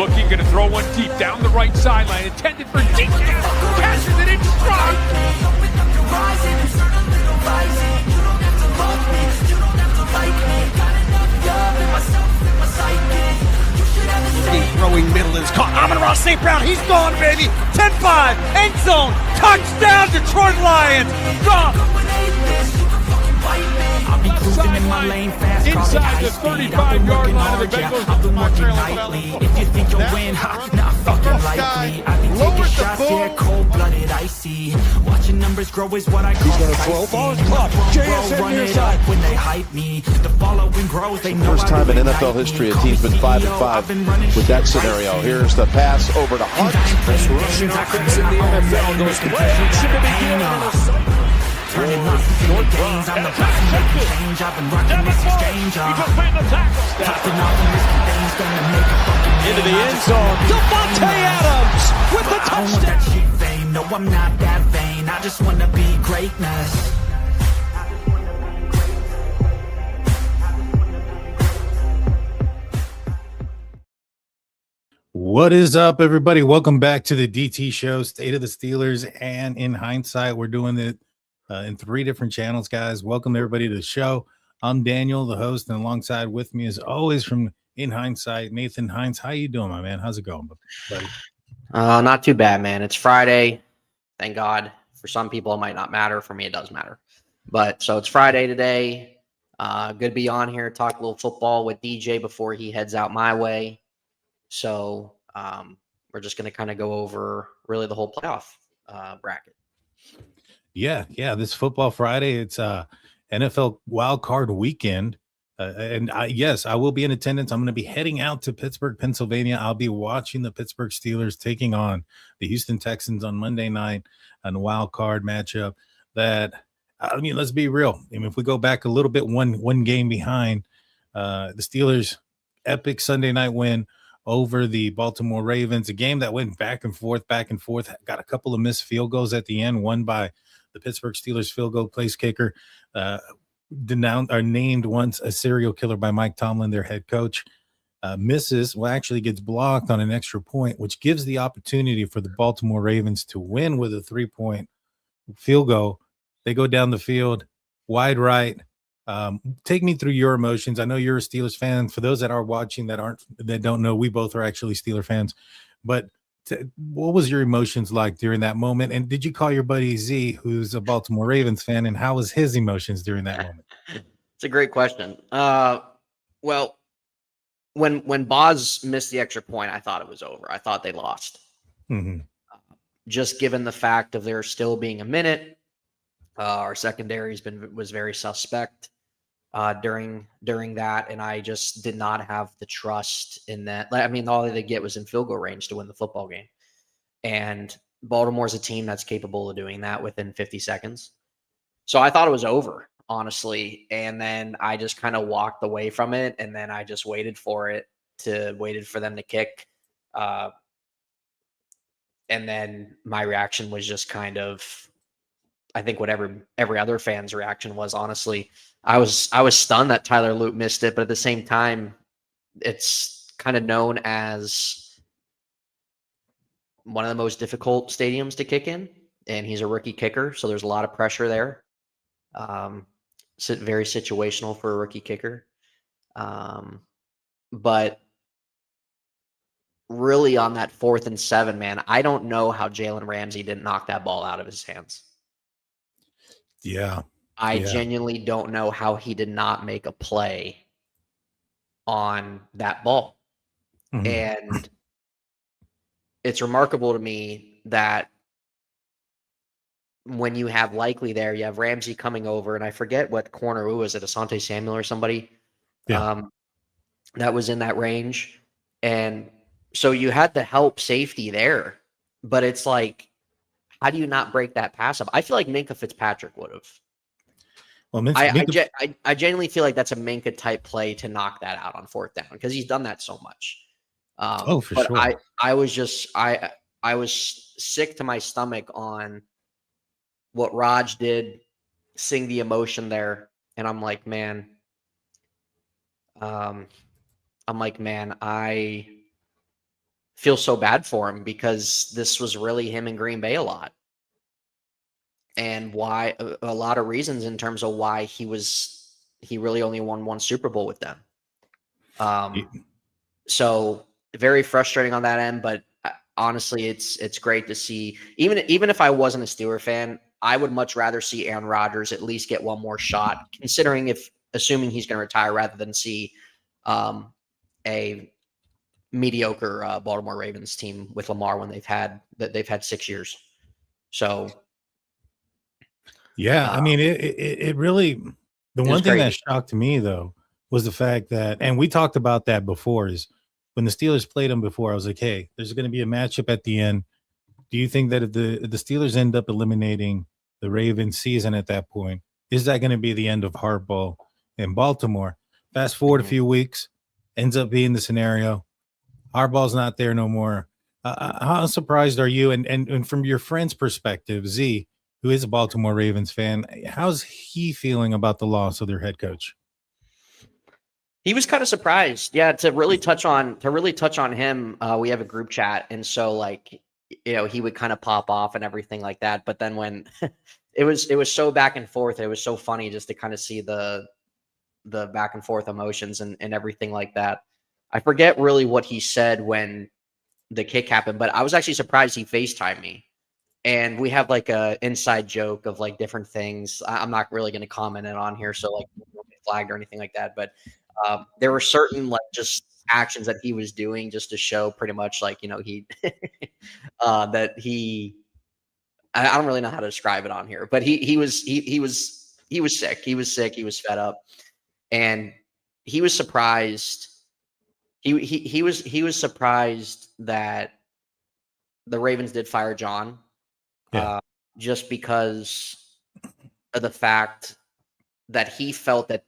Looking, going to throw one deep down the right sideline. Intended for deep. Catches it in stride. Throwing middle is caught. Amon-Ra St. Brown, he's gone, baby. 10-5, end zone, touchdown, Detroit Lions. Drop. I'll be cruising in my lane fast, inside the 35-yard line of the Bengals. I've been working nightly. If you think you'll win, not fucking likely. I've been taking shots, yeah, cold-blooded, icy. Watching numbers grow is what I call sightseeing. Run it up when they hype me. The following grows, they know. First time in NFL history a team's been 5-5 with that scenario. Here's the pass over to Hunt. Best rushing offense in the NFL goes to play. Turning losses into gains, I'm the boss and making change. I've been rocking this exchange. Popping off and risking things, gonna make a fucking name. Into the end zone, Devontae Adams with the touchdown. I don't want that shit fame, no I'm not that vain. I just wanna be greatness. What is up, everybody? Welcome back to the DT Show, State of the Steelers, and in hindsight, we're doing it in 3 different channels, guys. Welcome everybody to the show. I'm Daniel, the host, and alongside with me, as always, from In Hindsight, Nathan Hines. How you doing, my man? How's it going, buddy? Not too bad, man. It's Friday. Thank God. For some people, it might not matter. For me, it does matter. But so it's Friday today. Good to be on here, talk a little football with DJ before he heads out my way. So we're just going to kind of go over really the whole playoff bracket. Yeah. This Football Friday, it's NFL Wildcard weekend. And yes, I will be in attendance. I'm going to be heading out to Pittsburgh, Pennsylvania. I'll be watching the Pittsburgh Steelers taking on the Houston Texans on Monday night on a wild card matchup. That, I mean, let's be real. I mean, if we go back a little bit, one game behind, the Steelers' epic Sunday night win over the Baltimore Ravens, a game that went back and forth, got a couple of missed field goals at the end, won by the Pittsburgh Steelers field goal place kicker, named once a serial killer by Mike Tomlin, their head coach, actually gets blocked on an extra point, which gives the opportunity for the Baltimore Ravens to win with a 3-point field goal. They go down the field, wide right. Take me through your emotions. I know you're a Steelers fan. For those that are watching that don't know, we both are actually Steeler fans. But what was your emotions like during that moment? And did you call your buddy Z, who's a Baltimore Ravens fan, and how was his emotions during that moment? It's a great question. Well, when Boz missed the extra point, I thought it was over. I thought they lost. Mm-hmm. Just given the fact of there still being a minute, our secondary was very suspect during that, and I just did not have the trust in that. I mean, all they get was in field goal range to win the football game, and Baltimore's a team that's capable of doing that within 50 seconds. So I thought it was over, honestly, and then I just kind of walked away from it, and then I just waited for them to kick, and then my reaction was just kind of, I think what every other fan's reaction was, honestly. I was stunned that Tyler Loop missed it, but at the same time, it's kind of known as one of the most difficult stadiums to kick in, and he's a rookie kicker, so there's a lot of pressure there. Very situational for a rookie kicker. But really on that 4th and 7, man, I don't know how Jalen Ramsey didn't knock that ball out of his hands. Yeah. I genuinely don't know how he did not make a play on that ball. Mm-hmm. And it's remarkable to me that when you have Likely there, you have Ramsey coming over, and I forget what corner, who was it, Asante Samuel or somebody that was in that range. And so you had the help safety there, but it's like, how do you not break that pass up? I feel like Minkah Fitzpatrick would have. Well, I genuinely feel like that's a Minkah type play to knock that out on 4th down, because he's done that so much. For sure. I was sick to my stomach on what Raj did, sing the emotion there, and I'm like, man, I feel so bad for him because this was really him in Green Bay a lot. And why a lot of reasons in terms of why he really only won one Super Bowl with them. So very frustrating on that end, but honestly, it's great to see. Even if I wasn't a Steeler fan, I would much rather see Aaron Rodgers at least get one more shot, assuming he's going to retire, rather than see a mediocre Baltimore Ravens team with Lamar when they've had 6 years. So, yeah, I mean, it really. The one thing that shocked me though was the fact that, and we talked about that before, is when the Steelers played them before, I was like, hey, there's going to be a matchup at the end. Do you think that if the Steelers end up eliminating the Ravens season at that point, is that going to be the end of hardball in Baltimore? Fast forward a few weeks, ends up being the scenario. Hardball's not there no more. How surprised are you? And from your friend's perspective, Z, who is a Baltimore Ravens fan, how's he feeling about the loss of their head coach? He was kind of surprised. Yeah, to really touch on him, we have a group chat, and so like, you know, he would kind of pop off and everything like that. But then when it was so back and forth, it was so funny just to kind of see the back and forth emotions and everything like that. I forget really what he said when the kick happened, but I was actually surprised he FaceTimed me. And we have like a inside joke of like different things. I'm not really going to comment it on here, so like don't get flagged or anything like that. But there were certain like just actions that he was doing just to show pretty much like, you know, he that he I don't really know how to describe it on here, but he was sick. He was sick. He was fed up, and he was surprised. He was surprised that the Ravens did fire John. Yeah. Just because of the fact that he felt that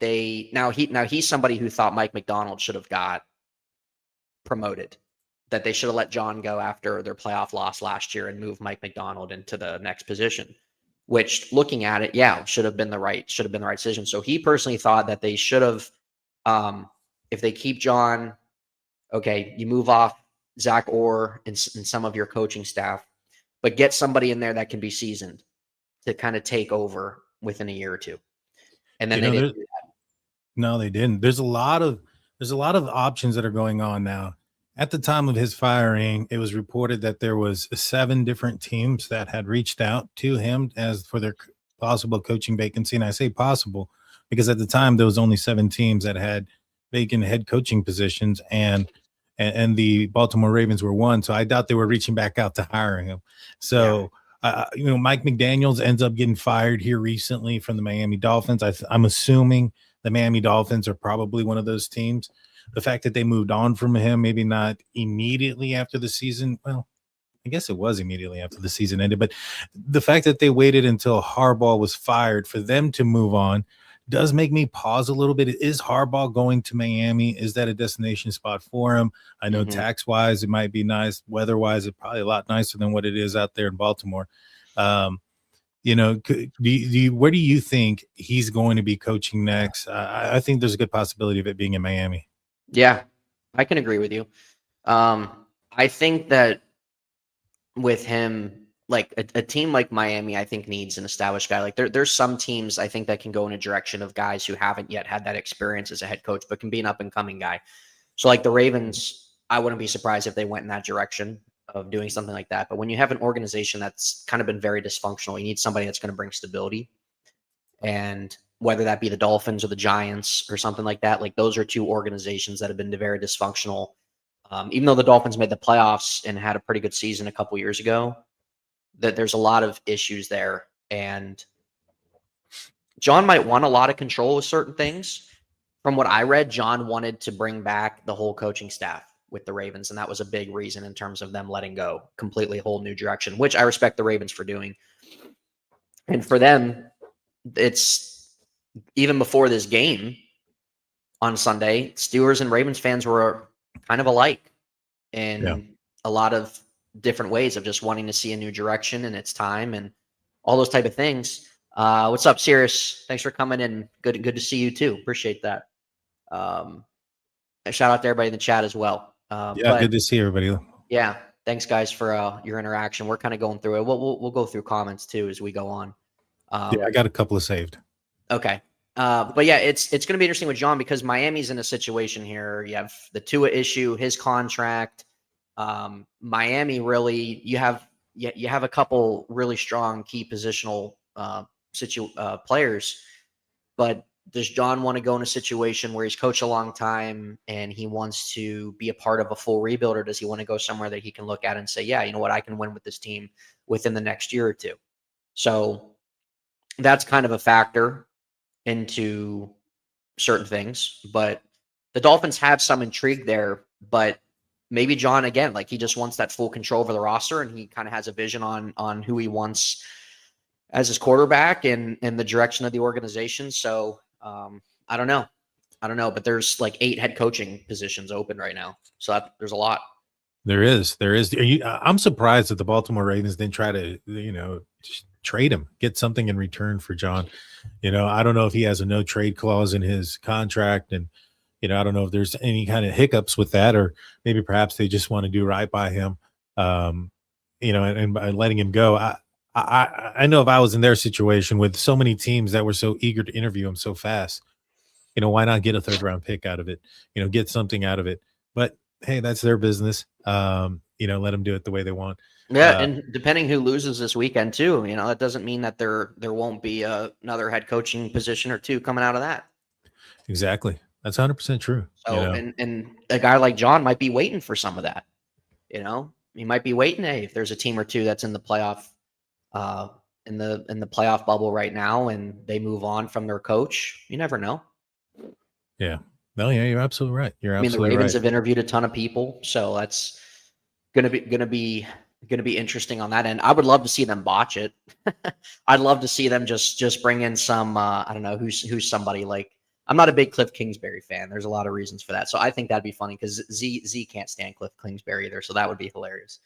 he's somebody who thought Mike McDonald should have got promoted, that they should have let John go after their playoff loss last year and move Mike McDonald into the next position, which looking at it, yeah, should have been the right decision. So he personally thought that they should have, if they keep John, okay, you move off Zach Orr and some of your coaching staff, but get somebody in there that can be seasoned to kind of take over within a year or two. And then they didn't do that. No, they didn't. There's a lot of options that are going on now. At the time of his firing, it was reported that there was 7 different teams that had reached out to him as for their possible coaching vacancy. And I say possible because at the time there was only 7 teams that had vacant head coaching positions, and the Baltimore Ravens were one. So I doubt they were reaching back out to hiring him. So, you know, Mike McDaniels ends up getting fired here recently from the Miami Dolphins. I'm assuming the Miami Dolphins are probably one of those teams. The fact that they moved on from him, maybe not immediately after the season. Well, I guess it was immediately after the season ended, but the fact that they waited until Harbaugh was fired for them to move on does make me pause a little bit. Is Harbaugh going to Miami? Is that a destination spot for him? I know tax-wise it might be nice. Weather-wise, it's probably a lot nicer than what it is out there in Baltimore. You know, where do you think he's going to be coaching next? I think there's a good possibility of it being in Miami. Yeah, I can agree with you. I think that with him, like a team like Miami, I think needs an established guy. Like there's some teams I think that can go in a direction of guys who haven't yet had that experience as a head coach, but can be an up and coming guy. So like the Ravens, I wouldn't be surprised if they went in that direction of doing something like that. But when you have an organization that's kind of been very dysfunctional, you need somebody that's going to bring stability. And whether that be the Dolphins or the Giants or something like that, like those are 2 organizations that have been very dysfunctional. Even though the Dolphins made the playoffs and had a pretty good season a couple years ago, that there's a lot of issues there. And John might want a lot of control with certain things. From what I read, John wanted to bring back the whole coaching staff with the Ravens, and that was a big reason in terms of them letting go completely a whole new direction, which I respect the Ravens for doing. And for them, it's even before this game on Sunday, Steelers and Ravens fans were kind of alike in a lot of different ways of just wanting to see a new direction and it's time and all those type of things. What's up, Sirius? Thanks for coming in. Good to see you too. Appreciate that. A shout out to everybody in the chat as well. Good to see everybody. Yeah. Thanks, guys, for your interaction. We're kind of going through it. We'll go through comments too as we go on. Yeah, I got a couple of saved. Okay. But yeah, it's going to be interesting with John because Miami's in a situation here. You have the Tua issue, his contract. Miami really, you have a couple really strong key positional players, but does John want to go in a situation where he's coached a long time and he wants to be a part of a full rebuild, or does he want to go somewhere that he can look at and say, yeah, you know what, I can win with this team within the next year or two? So that's kind of a factor into certain things, but the Dolphins have some intrigue there, but maybe John, again, like he just wants that full control over the roster and he kind of has a vision on who he wants as his quarterback and the direction of the organization. So I don't know, but there's like 8 head coaching positions open right now. So there's a lot. There is. I'm surprised that the Baltimore Ravens didn't try to, just trade him, get something in return for John. I don't know if he has a no trade clause in his contract, and I don't know if there's any kind of hiccups with that, or maybe perhaps they just want to do right by him, and by letting him go. I know if I was in their situation with so many teams that were so eager to interview him so fast, why not get a 3rd round pick out of it? Get something out of it. But hey, that's their business. Let them do it the way they want. Yeah, and depending who loses this weekend too, that doesn't mean that there won't be another head coaching position or two coming out of that. Exactly. That's 100% true. So, and a guy like John might be waiting for some of that. He might be waiting. Hey, if there's a team or two that's in the playoff, in the playoff bubble right now, and they move on from their coach, you never know. Yeah. No, yeah, you're absolutely right. The Ravens have interviewed a ton of people, so that's gonna be interesting on that end. I would love to see them botch it. I'd love to see them just bring in some I don't know who's somebody like. I'm not a big Cliff Kingsbury fan. There's a lot of reasons for that. So I think that'd be funny because Z can't stand Cliff Kingsbury either. So that would be hilarious.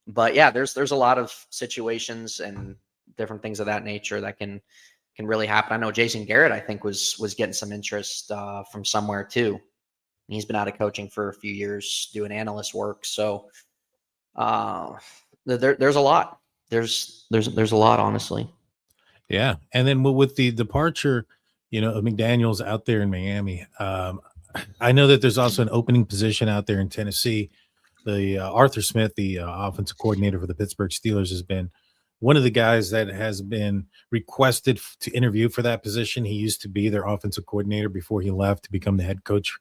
But yeah, there's a lot of situations and different things of that nature that can really happen. I know Jason Garrett, I think, was getting some interest from somewhere too. He's been out of coaching for a few years doing analyst work. So there's a lot. There's a lot, honestly. Yeah. And then with the departure, of McDaniels out there in Miami, I know that there's also an opening position out there in Tennessee. The Arthur Smith, the offensive coordinator for the Pittsburgh Steelers, has been one of the guys that has been requested to interview for that position. He used to be their offensive coordinator before he left to become the head coach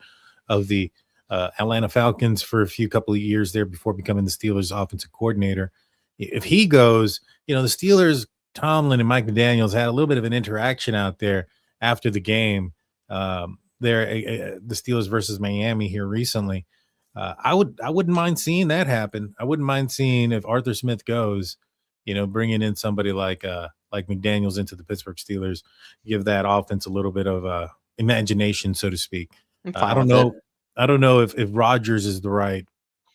of the Atlanta Falcons for a couple of years there before becoming the Steelers offensive coordinator. If he goes, the Steelers, Tomlin and Mike McDaniels had a little bit of an interaction out there after the game the Steelers versus Miami here recently. I wouldn't mind seeing that happen. I wouldn't mind seeing if Arthur Smith goes, bringing in somebody like McDaniels into the Pittsburgh Steelers, give that offense a little bit of imagination, so to speak. I don't know if Rodgers is the right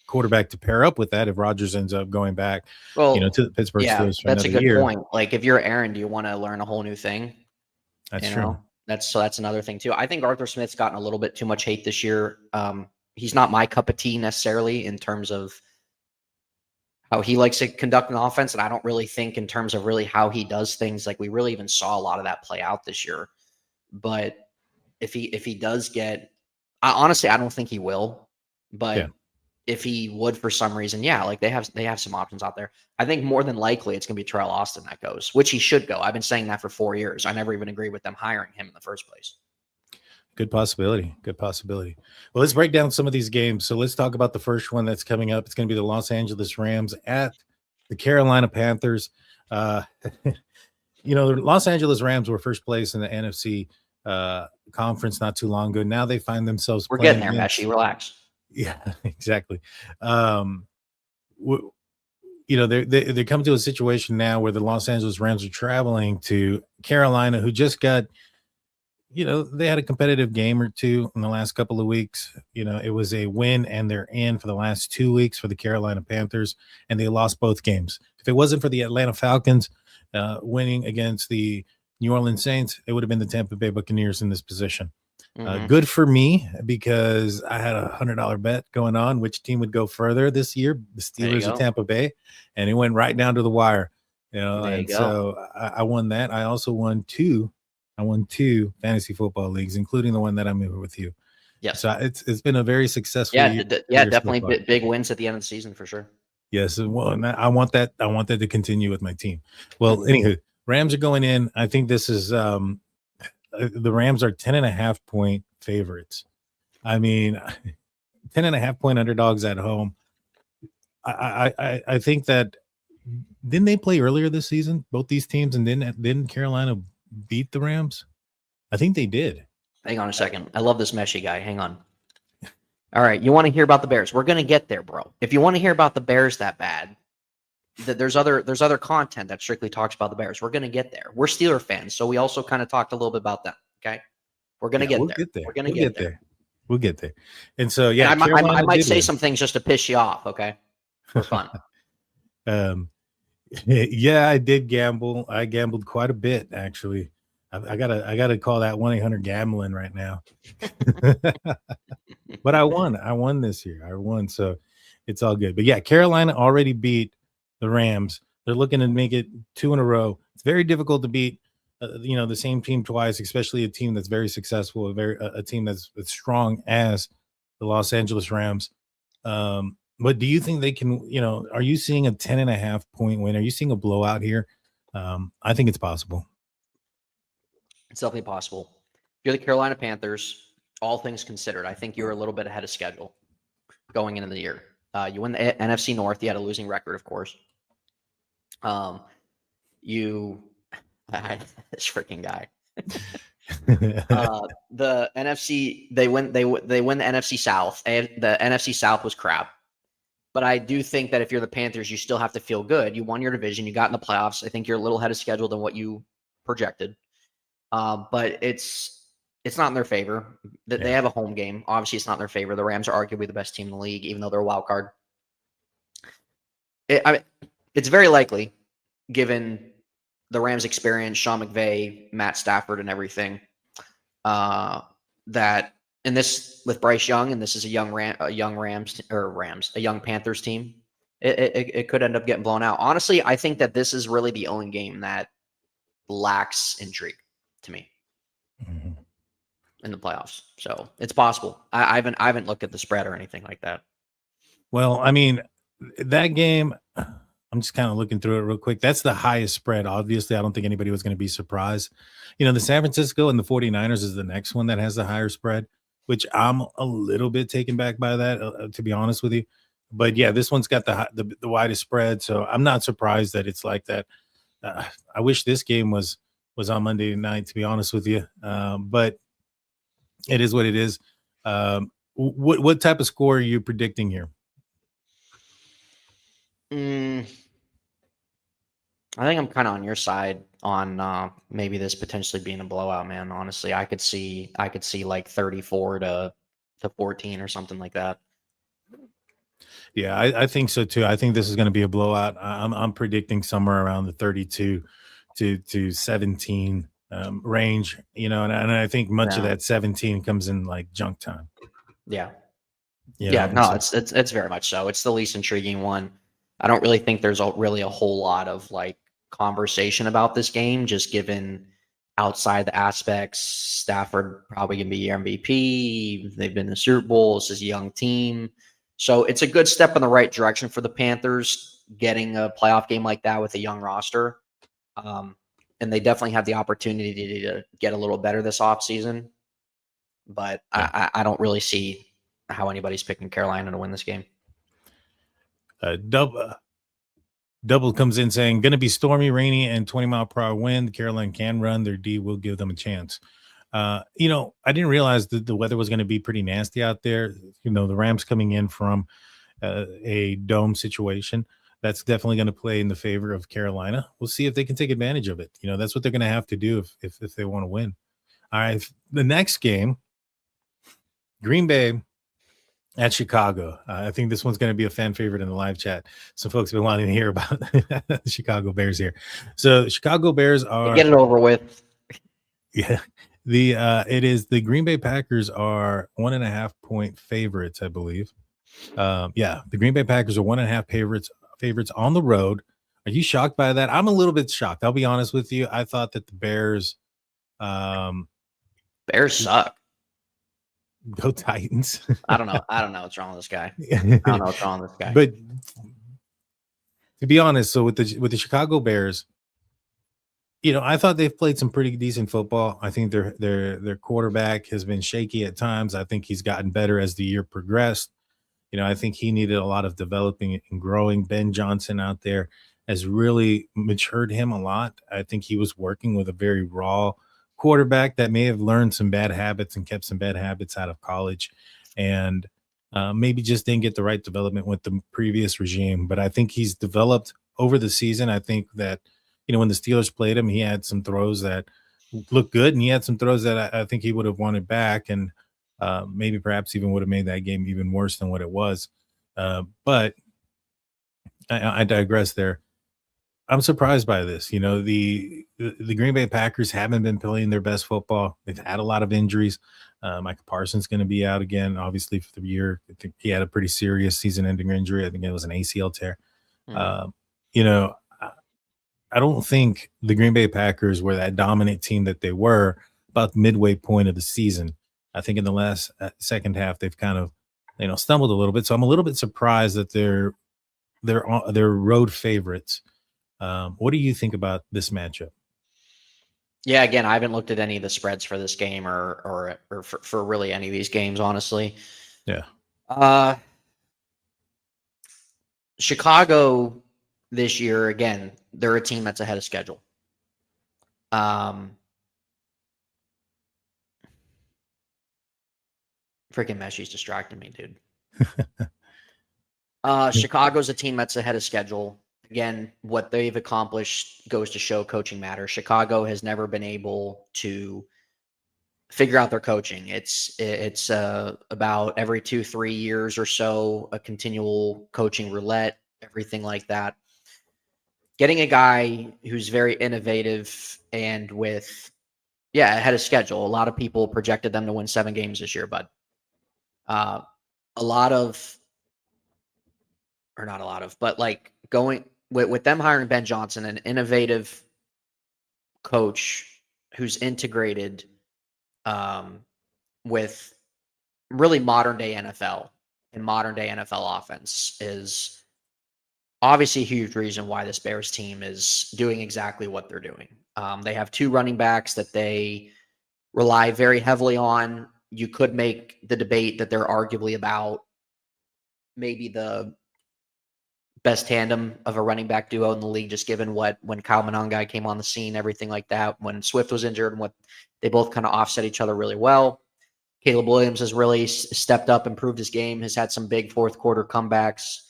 quarterback to pair up with that. If Rodgers ends up going back, to the Pittsburgh Steelers for that's another a good year. point. Like if you're Aaron, do you want to learn a whole new thing? That's true. That's another thing too. I think Arthur Smith's gotten a little bit too much hate this year. He's not my cup of tea necessarily in terms of how he likes to conduct an offense. And I don't really think in terms of really how he does things, like we really even saw a lot of that play out this year. But if he does honestly, I don't think he will, but if he would for some reason, like they have some options out there. I think more than likely it's going to be Terrell Austin that goes, which he should go. I've been saying that for 4 years. I never even agreed with them hiring him in the first place. Good possibility. Well, let's break down some of these games. So let's talk about the first one that's coming up. It's going to be the Los Angeles Rams at the Carolina Panthers. The Los Angeles Rams were first place in the NFC conference not too long ago. Now they find themselves. We're getting there, Messi. Relax. Yeah, exactly. They come to a situation now where the Los Angeles Rams are traveling to Carolina, who just got, they had a competitive game or two in the last couple of weeks. It was a win, and they're in for the last 2 weeks for the Carolina Panthers, and they lost both games. If it wasn't for the Atlanta Falcons winning against the New Orleans Saints, it would have been the Tampa Bay Buccaneers in this position. Good for me because I had $100 bet going on which team would go further this year, the Steelers or Tampa Bay, and it went right down to the wire. So I won that. I also won two fantasy football leagues, including the one that I'm in with you. Yes. So it's been a very successful year. Definitely big wins at the end of the season for sure. Yes, well, and I want that to continue with my team. Well, anywho, Rams are going in. I think this is the Rams are 10.5 point favorites. I mean, 10.5 point underdogs at home. I think that didn't they play earlier this season, both these teams, and didn't Carolina beat the Rams? I think they did. Hang on a second. I love this Meshy guy. Hang on. All right, you want to hear about the Bears? We're gonna get there, bro. If you want to hear about the Bears that bad, there's other content that strictly talks about the Bears. We're gonna get there. We're Steeler fans, so we also kind of talked a little bit about them. Okay, we're gonna get there. We're gonna get there. We'll get there. And so yeah, and I might say some things just to piss you off. Okay, for fun. Yeah, I did gamble. I gambled quite a bit, actually. I gotta call that 1-800 gambling right now. But I won this year. I won, so it's all good. But yeah, Carolina already beat the Rams. They're looking to make it 2 in a row. It's very difficult to beat the same team twice, especially a team that's very successful, a team that's as strong as the Los Angeles Rams. But do you think they can, are you seeing a 10.5 point win? Are you seeing a blowout here? I think it's possible. It's definitely possible. If you're the Carolina Panthers, all things considered, I think you're a little bit ahead of schedule going into the year. You win the NFC North. You had a losing record, of course. This freaking guy. The NFC, they win the NFC South. And the NFC South was crap. But I do think that if you're the Panthers, you still have to feel good. You won your division. You got in the playoffs. I think you're a little ahead of schedule than what you projected. But it's not in their favor. They have a home game. Obviously, it's not in their favor. The Rams are arguably the best team in the league, even though they're a wild card. It's very likely, given the Rams' experience, Sean McVay, Matt Stafford, and everything, that and this with Bryce Young, and this is a young Panthers team. It could end up getting blown out. Honestly, I think that this is really the only game that lacks intrigue to me in the playoffs. So it's possible. I haven't looked at the spread or anything like that. Well, I mean, that game, I'm just kind of looking through it real quick. That's the highest spread. Obviously, I don't think anybody was going to be surprised. The San Francisco and the 49ers is the next one that has the higher spread, which I'm a little bit taken back by that, to be honest with you. But yeah, this one's got the widest spread, so I'm not surprised that it's like that. I wish this game was on Monday night, to be honest with you. But it is what it is. What type of score are you predicting here? I think I'm kind of on your side on maybe this potentially being a blowout, man. Honestly, I could see like 34-14 or something like that. Yeah, I think so too. I think this is going to be a blowout. I'm predicting somewhere around the 32 to 17 range, and I think much of that 17 comes in like junk time. Yeah. No, it's very much so. It's the least intriguing one. I don't really think there's really a whole lot of like conversation about this game, just given outside the aspects. Stafford probably gonna be your MVP. They've been in the Super Bowl. This is a young team. So it's a good step in the right direction for the Panthers, getting a playoff game like that with a young roster. And they definitely have the opportunity to get a little better this offseason. But I don't really see how anybody's picking Carolina to win this game. Double comes in saying, going to be stormy, rainy, and 20-mile-per-hour wind. Carolina can run. Their D will give them a chance. I didn't realize that the weather was going to be pretty nasty out there. The Rams coming in from a dome situation. That's definitely going to play in the favor of Carolina. We'll see if they can take advantage of it. That's what they're going to have to do if they want to win. All right, the next game, Green Bay at Chicago. I think this one's going to be a fan favorite in the live chat. Some folks have been wanting to hear about the Chicago Bears here. So Chicago Bears are... Get it over with. Yeah. It is the Green Bay Packers are 1.5 point favorites, I believe. Yeah, the Green Bay Packers are 1.5 favorites on the road. Are you shocked by that? I'm a little bit shocked. I'll be honest with you. I thought that the Bears, Bears suck. go Titans. I don't know. I don't know what's wrong with this guy. I don't know what's wrong with this guy. But to be honest, so with the Chicago Bears, I thought they've played some pretty decent football. I think their quarterback has been shaky at times. I think he's gotten better as the year progressed. I think he needed a lot of developing and growing. Ben Johnson out there has really matured him a lot. I think he was working with a very raw quarterback that may have learned some bad habits and kept some bad habits out of college, and maybe just didn't get the right development with the previous regime. But I think he's developed over the season. I think that, when the Steelers played him, he had some throws that looked good, and he had some throws that I think he would have wanted back, and maybe perhaps even would have made that game even worse than what it was. But I digress there. I'm surprised by this. The Green Bay Packers haven't been playing their best football. They've had a lot of injuries. Micah Parsons going to be out again, obviously, for the year. I think he had a pretty serious season-ending injury. I think it was an ACL tear. I don't think the Green Bay Packers were that dominant team that they were about the midway point of the season. I think in the last second half, they've kind of, stumbled a little bit. So I'm a little bit surprised that they're road favorites. What do you think about this matchup? Yeah, again, I haven't looked at any of the spreads for this game or for really any of these games, honestly. Yeah. Chicago this year, again, they're a team that's ahead of schedule. Freaking Messi's distracting me, dude. Chicago's a team that's ahead of schedule. Again, what they've accomplished goes to show coaching matters. Chicago has never been able to figure out their coaching. It's about every 2-3 years or so, a continual coaching roulette, everything like that. Getting a guy who's very innovative and ahead of schedule. A lot of people projected them to win 7 games this year, but not a lot of, but like going with them hiring Ben Johnson, an innovative coach who's integrated with really modern day NFL and modern day NFL offense is obviously a huge reason why this Bears team is doing exactly what they're doing. They have 2 running backs that they rely very heavily on. You could make the debate that they're arguably about maybe the best tandem of a running back duo in the league, just given when Kyle Monangai came on the scene, everything like that, when Swift was injured, and what they both kind of offset each other really well. Caleb Williams has really stepped up, improved his game, has had some big fourth quarter comebacks.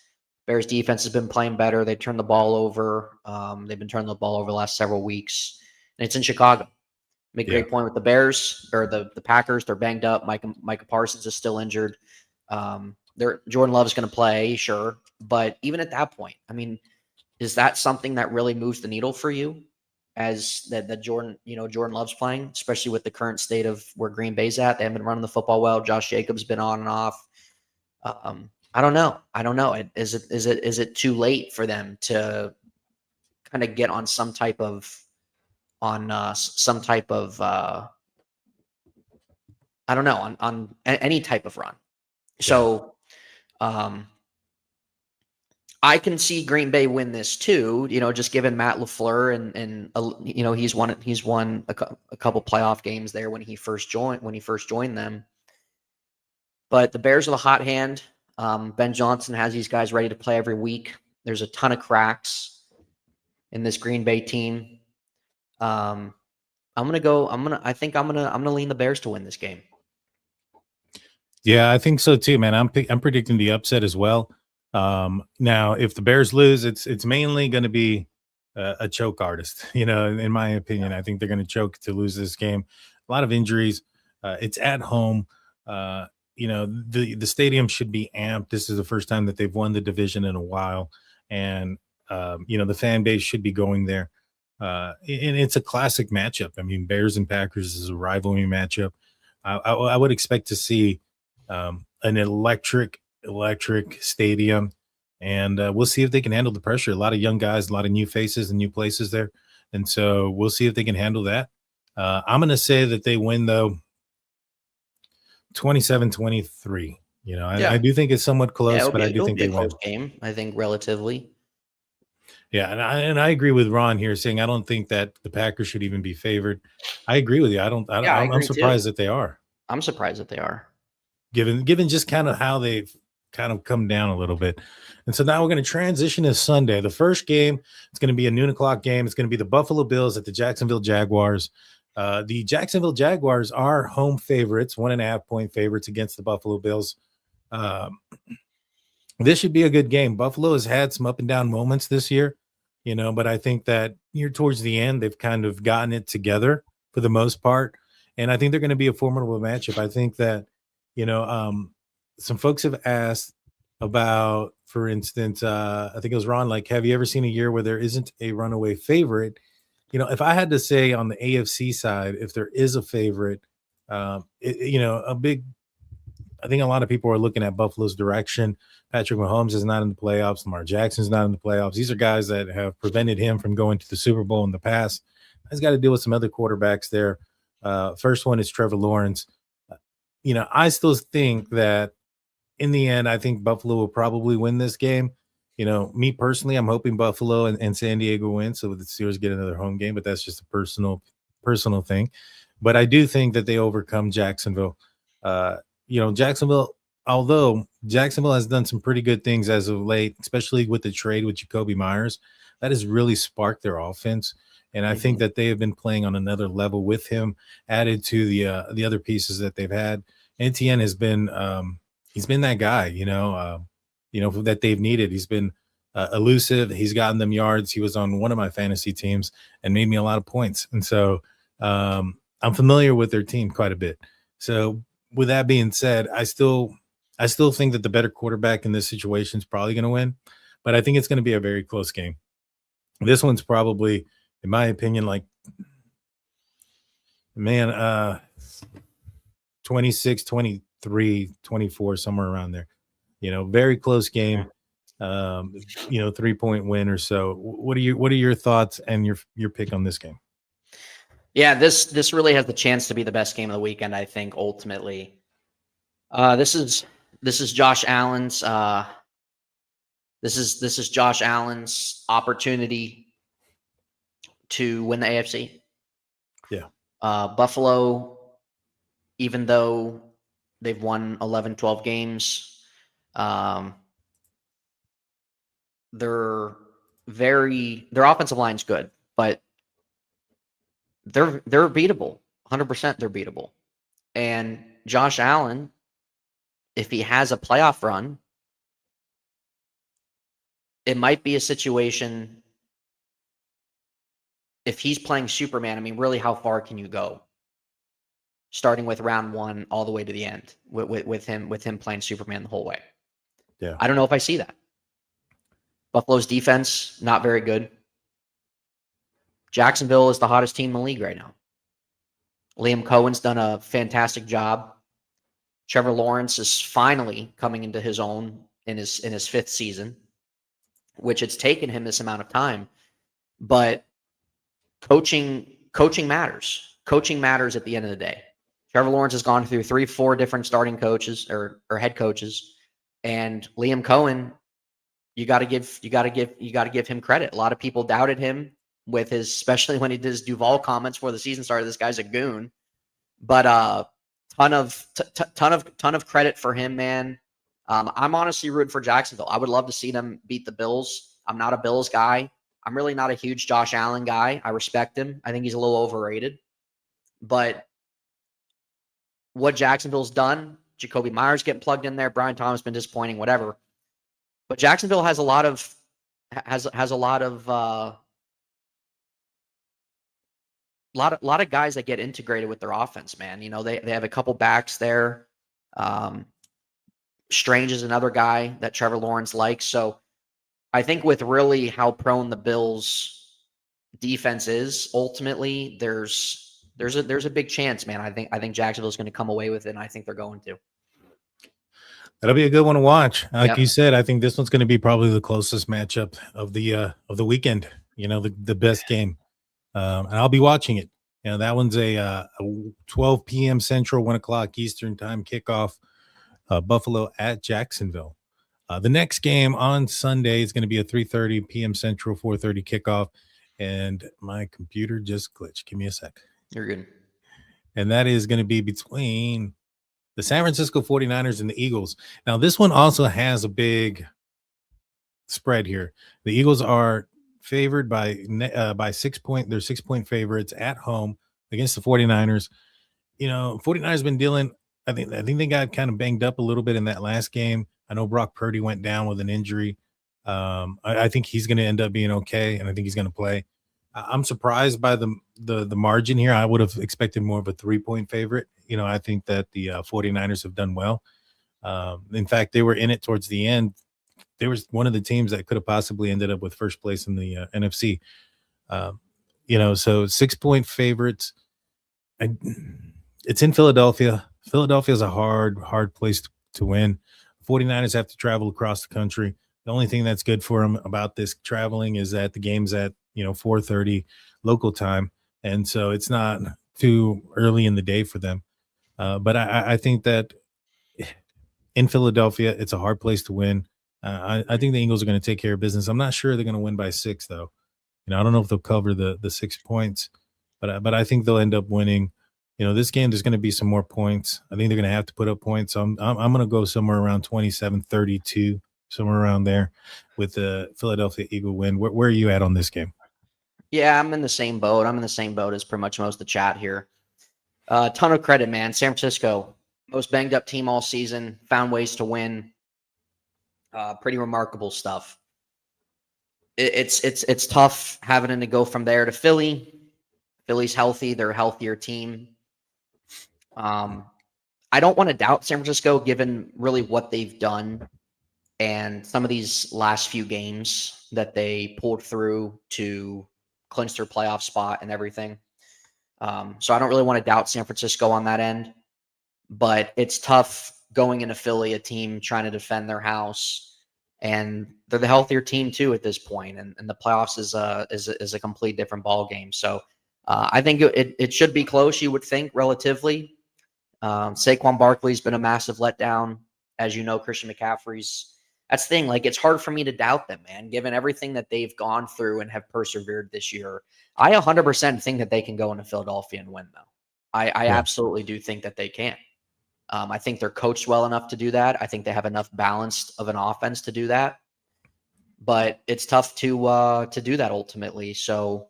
Bears defense has been playing better. They turned the ball over. They've been turning the ball over the last several weeks, and it's in Chicago. Make a great point with the Bears or the Packers. They're banged up. Micah Parsons is still injured. Jordan Love is going to play, sure. But even at that point, I mean, is that something that really moves the needle for you as that Jordan Love's playing, especially with the current state of where Green Bay's at? They haven't been running the football well. Josh Jacobs been on and off. I don't know. Is it too late for them to kind of get on some type of I don't know, on any type of run. So I can see Green Bay win this too, just given Matt LaFleur and he's won a couple playoff games there when he first joined them. But the Bears are the hot hand. Ben Johnson has these guys ready to play every week. There's a ton of cracks in this Green Bay team. I think I'm gonna lean the Bears to win this game. Yeah, I think so too, man. I'm predicting the upset as well. Now, if the Bears lose, it's mainly going to be a choke artist. In my opinion, I think they're going to choke to lose this game. A lot of injuries. It's at home. The stadium should be amped. This is the first time that they've won the division in a while, and the fan base should be going there. And it's a classic matchup. I mean, Bears and Packers is a rivalry matchup. I would expect to see an electric stadium, and we'll see if they can handle the pressure. A lot of young guys, a lot of new faces and new places there, and so we'll see if they can handle that. I'm going to say that they win, though, 27-23. You know, I do think it's somewhat close, but I do think they win. Game, I think, relatively. Yeah, and I agree with Ron here, saying I don't think that the Packers should even be favored. I agree with you. I'm surprised that they are. I'm surprised that they are. Given just kind of how they've kind of come down a little bit. And so now we're going to transition to Sunday. The first game, it's going to be a noon o'clock game. It's going to be the Buffalo Bills at the Jacksonville Jaguars. The Jacksonville Jaguars are home favorites, 1.5-point favorites against the Buffalo Bills. This should be a good game. Buffalo has had some up and down moments this year, you know, but I think that here towards the end, they've kind of gotten it together for the most part. And I think they're going to be a formidable matchup. I think that, you know, some folks have asked about, for instance, I think it was Ron, like, have you ever seen a year where there isn't a runaway favorite? You know, if I had to say on the AFC side, if there is a favorite, you know, I think a lot of people are looking at Buffalo's direction. Patrick Mahomes is not in the playoffs. Lamar Jackson's not in the playoffs. These are guys that have prevented him from going to the Super Bowl in the past. He's got to deal with some other quarterbacks there. First one is Trevor Lawrence. You know, I still think that in the end, I think Buffalo will probably win this game. You know, me personally, I'm hoping Buffalo and San Diego win so the Steelers get another home game, but that's just a personal thing. But I do think that they overcome Jacksonville. You know, Jacksonville, although Jacksonville has done some pretty good things as of late, especially with the trade with Jacoby Myers, that has really sparked their offense. And I think that they have been playing on another level with him, added to the other pieces that they've had. Etienne has been he's been that guy, you know, that they've needed. He's been elusive. He's gotten them yards. He was on one of my fantasy teams and made me a lot of points. And so I'm familiar with their team quite a bit. So with that being said, I still think that the better quarterback in this situation is probably going to win, but I think it's going to be a very close game. This one's probably, in my opinion, like, 26, 23, 24, somewhere around there. You know, very close game. You know, 3-point win or so. What are your thoughts and your pick on this game? Yeah, this really has the chance to be the best game of the weekend, I think, ultimately. This is Josh Allen's this is Josh Allen's opportunity to win the AFC. Yeah. Buffalo, even though they've won 11, 12 games, their offensive line's good, but they're beatable. 100% they're beatable. And Josh Allen, if he has a playoff run, it might be a situation, if he's playing Superman, I mean, really, how far can you go? Starting with round one all the way to the end with him playing Superman the whole way. Yeah. I don't know if I see that. Buffalo's defense, not very good. Jacksonville is the hottest team in the league right now. Liam Cohen's done a fantastic job. Trevor Lawrence is finally coming into his own in his fifth season, which it's taken him this amount of time. But coaching matters. Coaching matters at the end of the day. Trevor Lawrence has gone through 3-4 different starting coaches or head coaches, and Liam Cohen, you got to give him credit. A lot of people doubted him with his, especially when he did his Duval comments before the season started. This guy's a goon, but ton of credit for him, man. I'm honestly rooting for Jacksonville. I would love to see them beat the Bills. I'm not a Bills guy. I'm really not a huge Josh Allen guy. I respect him. I think he's a little overrated. But what Jacksonville's done, Jacoby Myers getting plugged in there, Brian Thomas been disappointing, whatever. But Jacksonville has a lot of guys that get integrated with their offense, man. You know, they have a couple backs there. Strange is another guy that Trevor Lawrence likes. So I think with really how prone the Bills defense is, ultimately there's a big chance, man. I think Jacksonville's going to come away with it, and I think they're going to. That'll be a good one to watch. Like Yep. you said, I think this one's going to be probably the closest matchup of the weekend. The best game, and I'll be watching it. That one's a 12 p.m. Central, 1 o'clock Eastern time kickoff. Buffalo at Jacksonville. The next game on Sunday is going to be a 3:30 p.m. Central, 4:30 kickoff. And my computer just glitched. Give me a sec. You're good. And that is going to be between the San Francisco 49ers and the Eagles. Now, this one also has a big spread here. The Eagles are favored by 6 point. They're 6-point favorites at home against the 49ers. 49ers been dealing. I think they got kind of banged up a little bit in that last game. I know Brock Purdy went down with an injury. I think he's going to end up being okay, and I think he's going to play. I'm surprised by the margin here. I would have expected more of a 3-point favorite. I think that the 49ers have done well. In fact, they were in it towards the end. They were one of the teams that could have possibly ended up with first place in the NFC. So 6-point favorites. It's in Philadelphia. Philadelphia is a hard place to win. 49ers have to travel across the country. The only thing that's good for them about this traveling is that the game's at 4:30 local time, and so it's not too early in the day for them. But I think that in Philadelphia, it's a hard place to win. I think the Eagles are going to take care of business. I'm not sure they're going to win by 6, though. I don't know if they'll cover the 6 points, but I think they'll end up winning. This game, there's going to be some more points. I think they're going to have to put up points. So I'm going to go somewhere around 27-32, somewhere around there with the Philadelphia Eagle win. Where are you at on this game? Yeah, I'm in the same boat. I'm in the same boat as pretty much most of the chat here. Ton of credit, man. San Francisco, most banged up team all season, found ways to win. Pretty remarkable stuff. It's tough having to go from there to Philly. Philly's healthy. They're a healthier team. I don't want to doubt San Francisco given really what they've done and some of these last few games that they pulled through to clinch their playoff spot and everything. So I don't really want to doubt San Francisco on that end, but it's tough going into Philly, a team trying to defend their house, and they're the healthier team too at this point, and the playoffs is a complete different ball game. So I think it should be close, you would think, relatively. Saquon Barkley's been a massive letdown. As you know, Christian McCaffrey's, that's the thing. Like, it's hard for me to doubt them, man, given everything that they've gone through and have persevered this year. I 100% think that they can go into Philadelphia and win, though. I absolutely do think that they can. I think they're coached well enough to do that. I think they have enough balance of an offense to do that. But it's tough to do that ultimately. So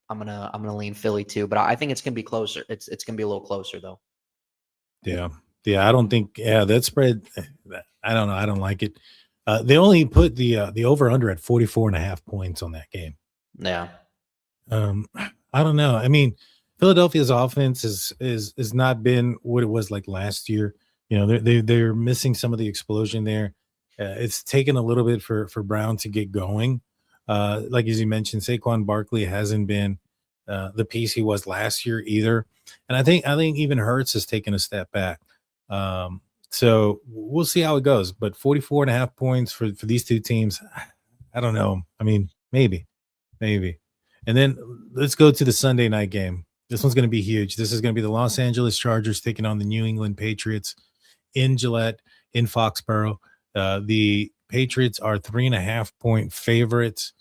I'm gonna lean Philly too, but I think it's gonna be closer. It's gonna be a little closer though. Yeah. I don't think that spread. I don't know. I don't like it. They only put the over under at 44.5 points on that game. Yeah. I don't know. I mean, Philadelphia's offense is not been what it was like last year. They're missing some of the explosion there. It's taken a little bit for Brown to get going. Like as you mentioned, Saquon Barkley hasn't been the piece he was last year either, and I think even Hurts has taken a step back. So we'll see how it goes. But 44.5 points for these two teams, I don't know. I mean, maybe. And then let's go to the Sunday night game. This one's going to be huge. This is going to be the Los Angeles Chargers taking on the New England Patriots in Gillette, in Foxborough. The Patriots are 3.5-point favorites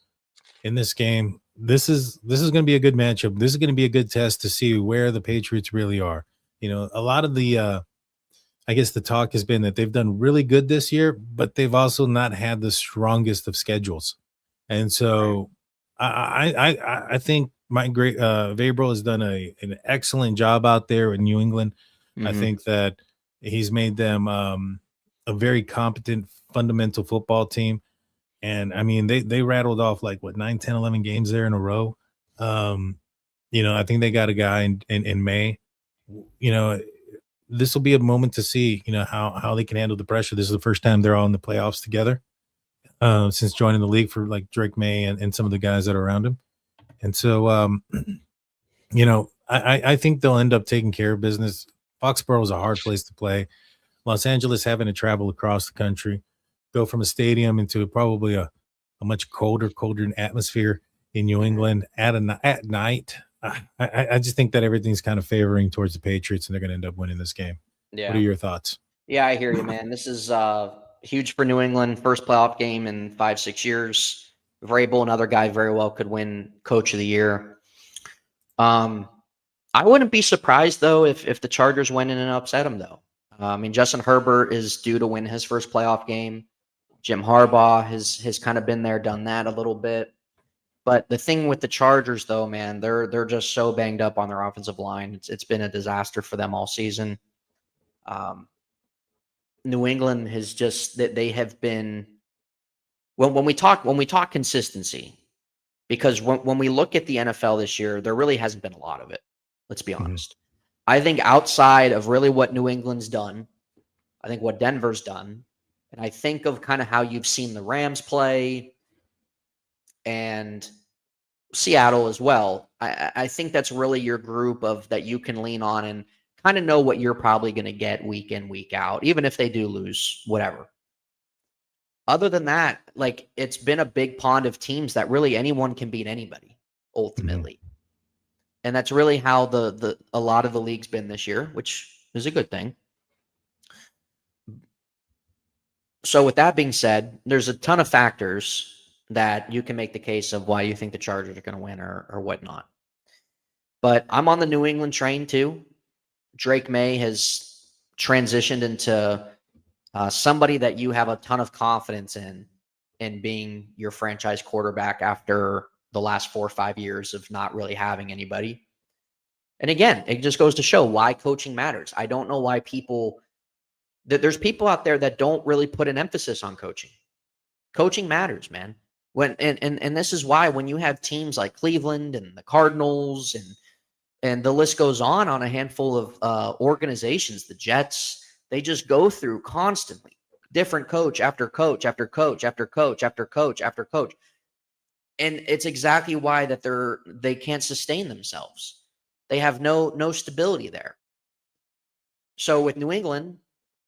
in this game. This is going to be a good matchup. This is going to be a good test to see where the Patriots really are. A lot of the I guess the talk has been that they've done really good this year, but they've also not had the strongest of schedules. And so I think Mike Vrabel has done an excellent job out there in New England. Mm-hmm. I think that he's made them a very competent, fundamental football team. And I mean, they rattled off 9, 10, 11 games there in a row. I think they got a guy in May. This will be a moment to see, how they can handle the pressure. This is the first time they're all in the playoffs together since joining the league for Drake May and some of the guys that are around him. And so, you know, I think they'll end up taking care of business. Foxborough is a hard place to play. Los Angeles having to travel across the country, go from a stadium into probably a much colder atmosphere in New England at night. I just think that everything's kind of favoring towards the Patriots, and they're going to end up winning this game. Yeah. What are your thoughts? Yeah, I hear you, man. This is huge for New England. First playoff game in 5-6 years. Vrabel, another guy, very well could win Coach of the Year. I wouldn't be surprised though if the Chargers went in and upset them though. I mean, Justin Herbert is due to win his first playoff game. Jim Harbaugh has kind of been there, done that a little bit. But the thing with the Chargers though, man, they're just so banged up on their offensive line. It's been a disaster for them all season. New England has just that they have been when we talk consistency, because when we look at the NFL this year, there really hasn't been a lot of it. Let's be honest. I think outside of really what New England's done, I think what Denver's done, and I think of kind of how you've seen the Rams play and Seattle as well. I think that's really your group of that you can lean on and kind of know what you're probably going to get week in, week out, even if they do lose, whatever. Other than that, like it's been a big pond of teams that really anyone can beat anybody ultimately. And that's really how a lot of the league's been this year, which is a good thing. So with that being said, there's a ton of factors that you can make the case of why you think the Chargers are going to win or whatnot. But I'm on the New England train too. Drake May has transitioned into somebody that you have a ton of confidence in being your franchise quarterback after the last 4 or 5 years of not really having anybody. And again, it just goes to show why coaching matters. I don't know why there's people out there that don't really put an emphasis on coaching. Coaching matters, man. And this is why when you have teams like Cleveland and the Cardinals and the list goes on a handful of organizations, the Jets, they just go through constantly different coach after coach after coach after coach after coach after coach. And it's exactly why that they can't sustain themselves. They have no stability there. So with New England,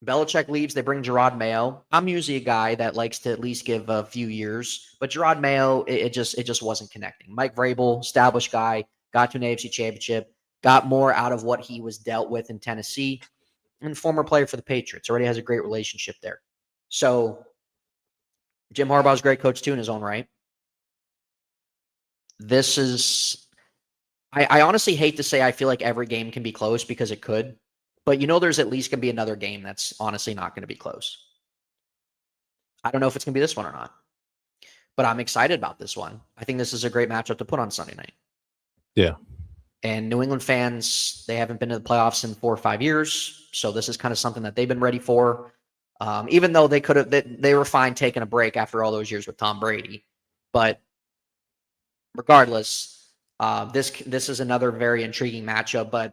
Belichick leaves, they bring Gerard Mayo. I'm usually a guy that likes to at least give a few years, but Gerard Mayo, it just wasn't connecting. Mike Vrabel, established guy, got to an AFC championship, got more out of what he was dealt with in Tennessee, and former player for the Patriots. Already has a great relationship there. So Jim Harbaugh's a great coach too in his own right. This is, I honestly hate to say I feel like every game can be close because it could, but there's at least going to be another game that's honestly not going to be close. I don't know if it's going to be this one or not, but I'm excited about this one. I think this is a great matchup to put on Sunday night. Yeah. And New England fans, they haven't been to the playoffs in 4 or 5 years, so this is kind of something that they've been ready for. Even though they were fine taking a break after all those years with Tom Brady, but regardless, this is another very intriguing matchup. But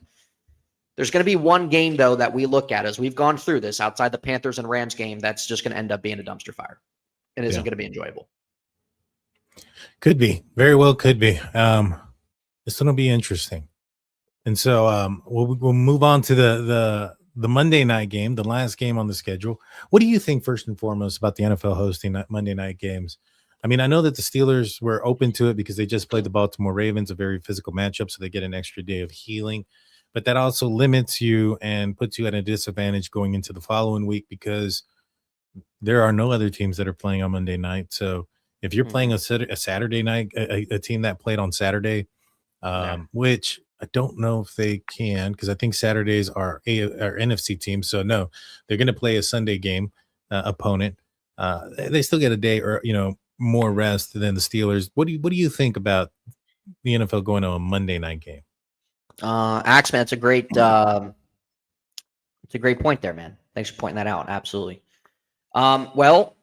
there's going to be one game though that we look at as we've gone through this outside the Panthers and Rams game that's just going to end up being a dumpster fire. It isn't going to be enjoyable. Could be, very well could be. It's going to be interesting. And so we'll move on to the Monday night game, the last game on the schedule. What do you think first and foremost about the NFL hosting Monday night games? I mean, I know that the Steelers were open to it because they just played the Baltimore Ravens, a very physical matchup, so they get an extra day of healing. But that also limits you and puts you at a disadvantage going into the following week because there are no other teams that are playing on Monday night. So if you're playing a Saturday night, a team that played on Saturday, which I don't know if they can because I think Saturdays are NFC teams. So no, they're going to play a Sunday game opponent. They still get a day or more rest than the Steelers. What do you think about the NFL going to a Monday night game? Axman, it's a great point there, man. Thanks for pointing that out. Absolutely. Well,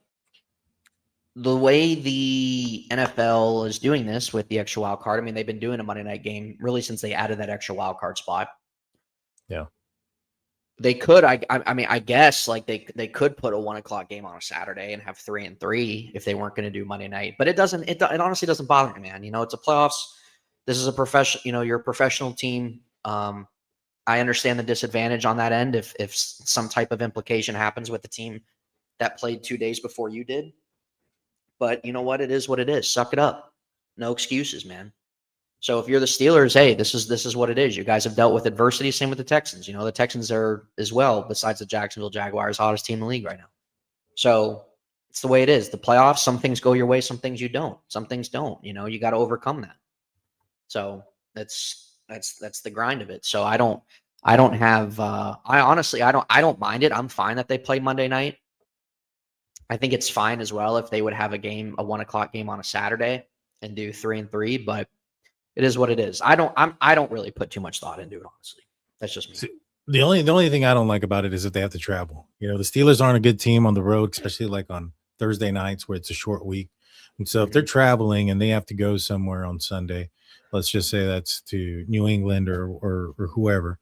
the way the NFL is doing this with the extra wild card, I mean, they've been doing a Monday night game really since they added that extra wild card spot. Yeah. They could, I mean, I guess like they could put a 1:00 game on a Saturday and have 3 and 3 if they weren't going to do Monday night. But it honestly doesn't bother me, man. It's a playoffs. this is a professional, you're a professional team. I understand the disadvantage on that end if some type of implication happens with the team that played 2 days before you did. But you know what? It is what it is. Suck it up. No excuses, man. So if you're the Steelers, hey, this is what it is. You guys have dealt with adversity. Same with the Texans. The Texans are as well, besides the Jacksonville Jaguars, hottest team in the league right now. So it's the way it is. The playoffs, some things go your way, some things you don't. Some things don't. You got to overcome that. So that's the grind of it. So I don't mind it. I'm fine that they play Monday night. I think it's fine as well if they would have a 1:00 game on a Saturday and do 3-3, but it is what it is. I don't really put too much thought into it, honestly. That's just me. See, the only thing I don't like about it is if they have to travel. The Steelers aren't a good team on the road, especially like on Thursday nights where it's a short week. And so if they're traveling and they have to go somewhere on Sunday, let's just say that's to New England or whoever.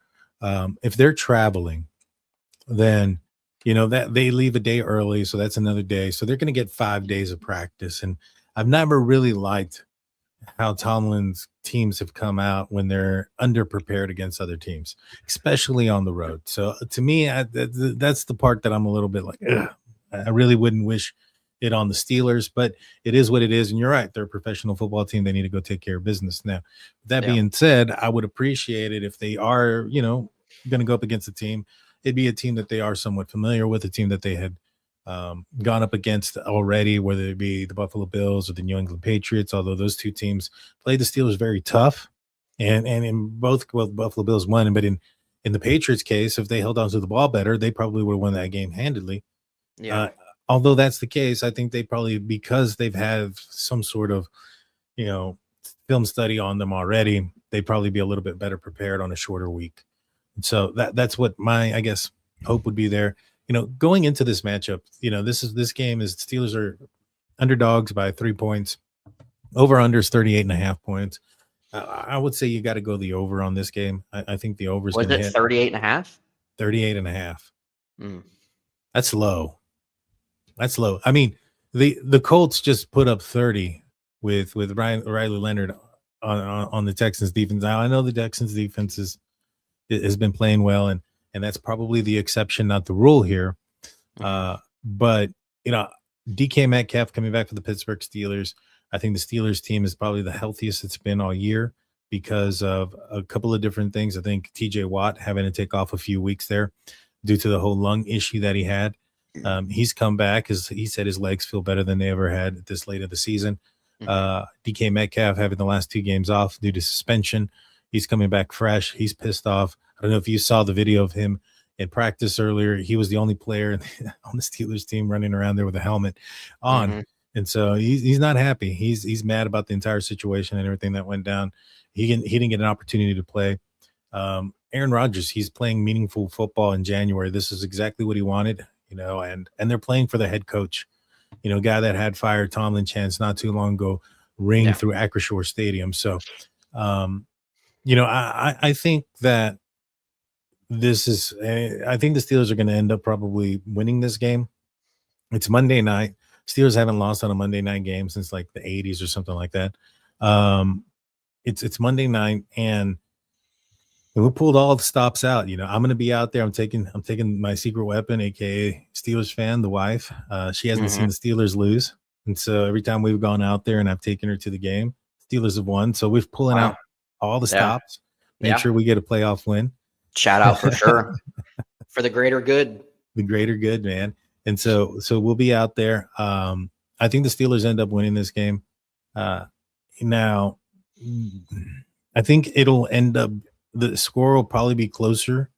If they're traveling, then that they leave a day early, so that's another day. So they're going to get 5 days of practice. And I've never really liked how Tomlin's teams have come out when they're underprepared against other teams, especially on the road. So to me, that's the part that I'm a little bit like, ugh. I really wouldn't wish it on the Steelers, but it is what it is. And you're right. They're a professional football team. They need to go take care of business. Now, that being said, I would appreciate it if they are, going to go up against a team. It'd be a team that they are somewhat familiar with, a team that they had gone up against already, whether it be the Buffalo Bills or the New England Patriots, although those two teams played the Steelers very tough. And in both, well, Buffalo Bills won, but in the Patriots case, if they held on to the ball better, they probably would have won that game handedly. Yeah. Although that's the case, I think they probably, because they've had some sort of, film study on them already, they'd probably be a little bit better prepared on a shorter week. And so that's what my, I guess, hope would be there. Going into this matchup, this game is Steelers are underdogs by 3 points. Over under is 38.5 points. I would say you got to go the over on this game. I think the over is going to hit 38.5. 38.5. That's low. That's low. I mean, the Colts just put up 30 with Riley Leonard on the Texans defense. Now I know the Texans defense has been playing well, and that's probably the exception, not the rule here. But DK Metcalf coming back for the Pittsburgh Steelers. I think the Steelers team is probably the healthiest it's been all year because of a couple of different things. I think TJ Watt having to take off a few weeks there due to the whole lung issue that he had. He's come back, as he said, his legs feel better than they ever had at this late of the season. DK Metcalf having the last 2 games off due to suspension. He's coming back fresh. He's pissed off. I don't know if you saw the video of him in practice earlier. He was the only player on the Steelers team running around there with a helmet on. And so he's not happy. He's mad about the entire situation and everything that went down. He didn't get an opportunity to play. Aaron Rodgers, he's playing meaningful football in January. This is exactly what he wanted, and they're playing for the head coach, guy that had fired Tomlin chance not too long ago, ring through Acrisure Stadium. So, I think that I think the Steelers are going to end up probably winning this game. It's Monday night. Steelers haven't lost on a Monday night game since like the 80s or something like that. It's Monday night, and we pulled all the stops out. I'm going to be out there. I'm taking my secret weapon, aka Steelers fan, the wife. She hasn't seen the Steelers lose, and so every time we've gone out there and I've taken her to the game, Steelers have won. So we've pulling out all the stops. Make sure we get a playoff win. Shout out for sure. For the greater good. The greater good, man. And so we'll be out there. I think the Steelers end up winning this game. Now, I think it'll end up, the score will probably be closer.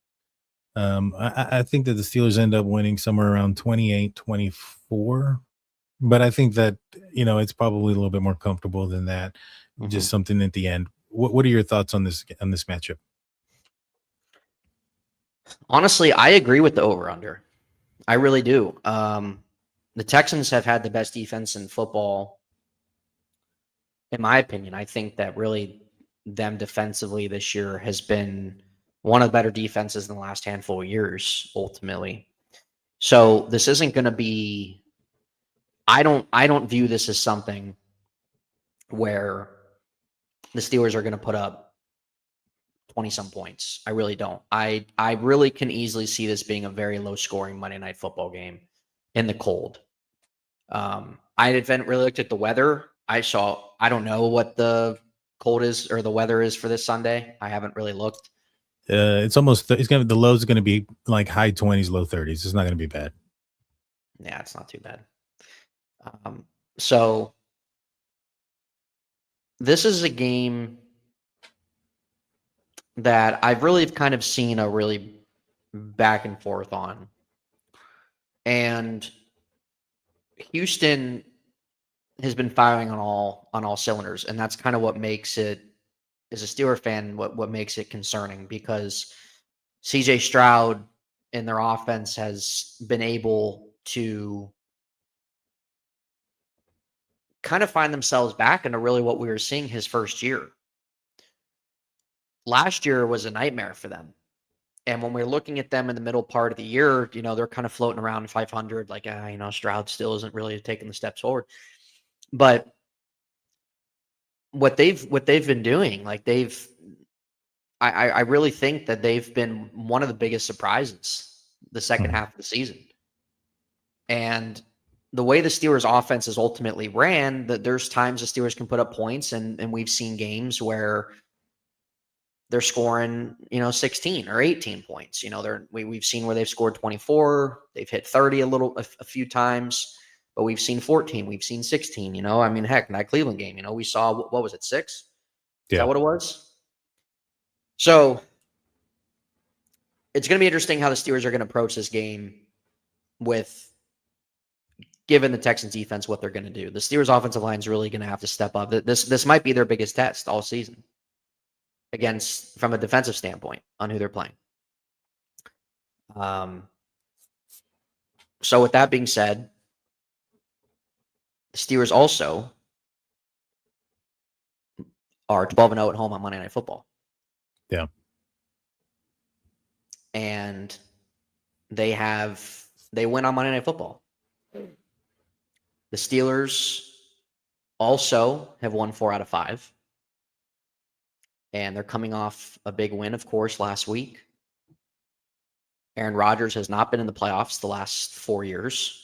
I think that the Steelers end up winning somewhere around 28-24. But I think that, it's probably a little bit more comfortable than that. Just something at the end. What are your thoughts on this matchup? Honestly, I agree with the over-under. I really do. The Texans have had the best defense in football, in my opinion. I think that really them defensively this year has been one of the better defenses in the last handful of years, ultimately. So this isn't going to be, I don't view this as something where the Steelers are going to put up 20-some points. I really don't. I really can easily see this being a very low-scoring Monday Night Football game in the cold. I haven't really looked at the weather. I don't know what the cold is or the weather is for this Sunday. I haven't really looked. The lows are going to be like high 20s, low 30s. It's not going to be bad. Yeah, it's not too bad. So this is a game that I've really kind of seen a really back and forth on. And Houston has been firing on all cylinders, and that's kind of what makes it, as a Steeler fan, what makes it concerning, because CJ Stroud in their offense has been able to kind of find themselves back into really what we were seeing his first year. Last year was a nightmare for them. And when we're looking at them in the middle part of the year, they're kind of floating around 500, like, Stroud still isn't really taking the steps forward. But what they've been doing, like I really think that they've been one of the biggest surprises the second half of the season. And the way the Steelers offense is ultimately ran, that there's times the Steelers can put up points, and we've seen games where they're scoring, 16 or 18 points. We've seen where they've scored 24, they've hit 30 a few times, but we've seen 14, we've seen 16. Heck, that Cleveland game, we saw, what was it, 6? Is that what it was? So it's going to be interesting how the Steelers are going to approach this game given the Texans defense, what they're going to do. The Steelers offensive line is really going to have to step up. This might be their biggest test all season, from a defensive standpoint, on who they're playing. So with that being said, the Steelers also are 12-0 at home on Monday Night Football. Yeah. And they win on Monday Night Football. The Steelers also have won 4 out of 5. And they're coming off a big win, of course, last week. Aaron Rodgers has not been in the playoffs the last 4 years.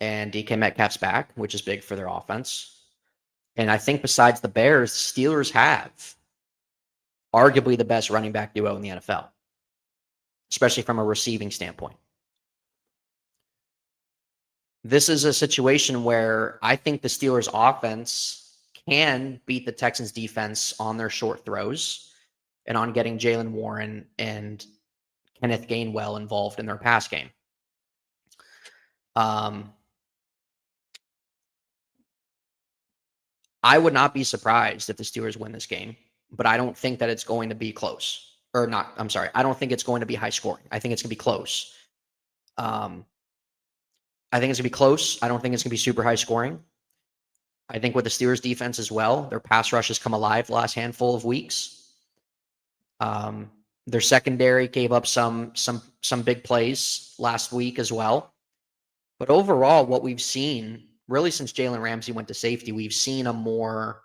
And DK Metcalf's back, which is big for their offense. And I think besides the Bears, the Steelers have arguably the best running back duo in the NFL, especially from a receiving standpoint. This is a situation where I think the Steelers offense can beat the Texans defense on their short throws and on getting Jalen Warren and Kenneth Gainwell involved in their pass game. I would not be surprised if the Steelers win this game, but I don't think that it's going to be close. Or not, I'm sorry. I don't think it's going to be high scoring. I think it's going to be close. I think it's going to be close. I don't think it's going to be super high scoring. I think with the Steelers defense as well, their pass rush has come alive the last handful of weeks. Their secondary gave up some big plays last week as well. But overall, what we've seen, really since Jalen Ramsey went to safety, we've seen a more,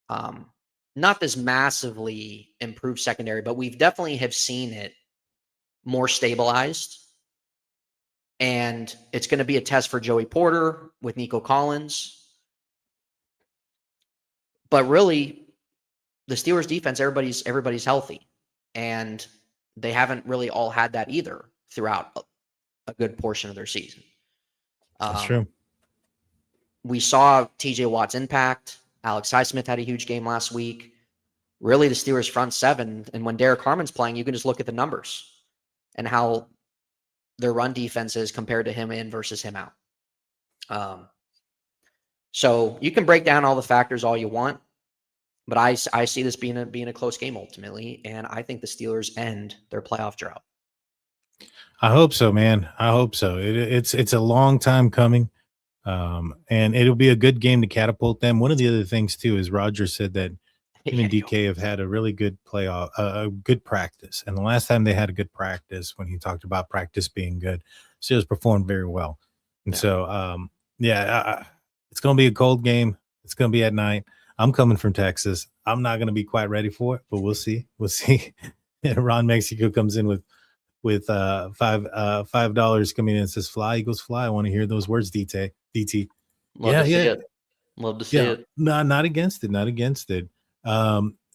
not this massively improved secondary, but we've definitely have seen it more stabilized. And it's going to be a test for Joey Porter with Nico Collins. But really, the Steelers defense, everybody's healthy. And they haven't really all had that either throughout a good portion of their season. That's true. We saw TJ Watt's impact. Alex Highsmith had a huge game last week. Really, the Steelers front seven. And when Derek Harmon's playing, you can just look at the numbers and how their run defense is compared to him in versus him out. So you can break down all the factors all you want, but I see this being a close game ultimately, and I think the Steelers end their playoff drought. I hope so, man. I hope so. It's a long time coming, and it'll be a good game to catapult them. One of the other things too is Roger said that him and DK have had a really good playoff, a good practice. And the last time they had a good practice, when he talked about practice being good, Steelers performed very well. And so, it's going to be a cold game. It's going to be at night. I'm coming from Texas. I'm not going to be quite ready for it, but we'll see. We'll see. Ron Mexico comes in with $5 coming in and says, "Fly, Eagles, fly." I want to hear those words, DT. Love to see it. Love to see it. No, not against it. Not against it.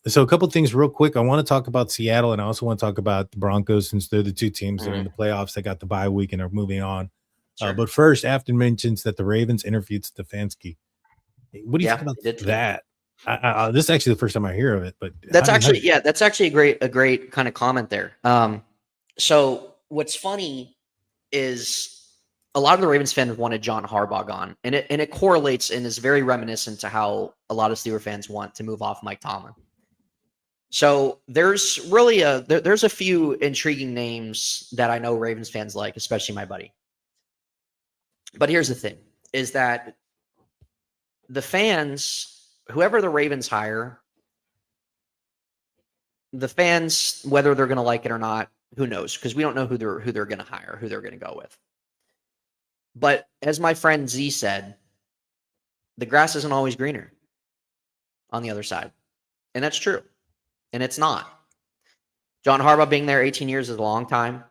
So a couple things real quick. I want to talk about Seattle, and I also want to talk about the Broncos, since they're the two teams that are in the playoffs that got the bye week and are moving on. Sure. But first, Afton mentions that the Ravens interviewed Stefanski. What do you think about that? This is actually the first time I hear of it, but that's actually a great kind of comment there. So what's funny is a lot of the Ravens fans wanted John Harbaugh gone, and it correlates and is very reminiscent to how a lot of Steelers fans want to move off Mike Tomlin. So there's really there's a few intriguing names that I know Ravens fans like, especially my buddy. But here's the thing, is that the fans, whoever the Ravens hire, the fans, whether they're going to like it or not, who knows? Because we don't know who they're going to hire, who they're going to go with. But as my friend Z said, the grass isn't always greener on the other side. And that's true. And it's not. John Harbaugh being there 18 years is a long time.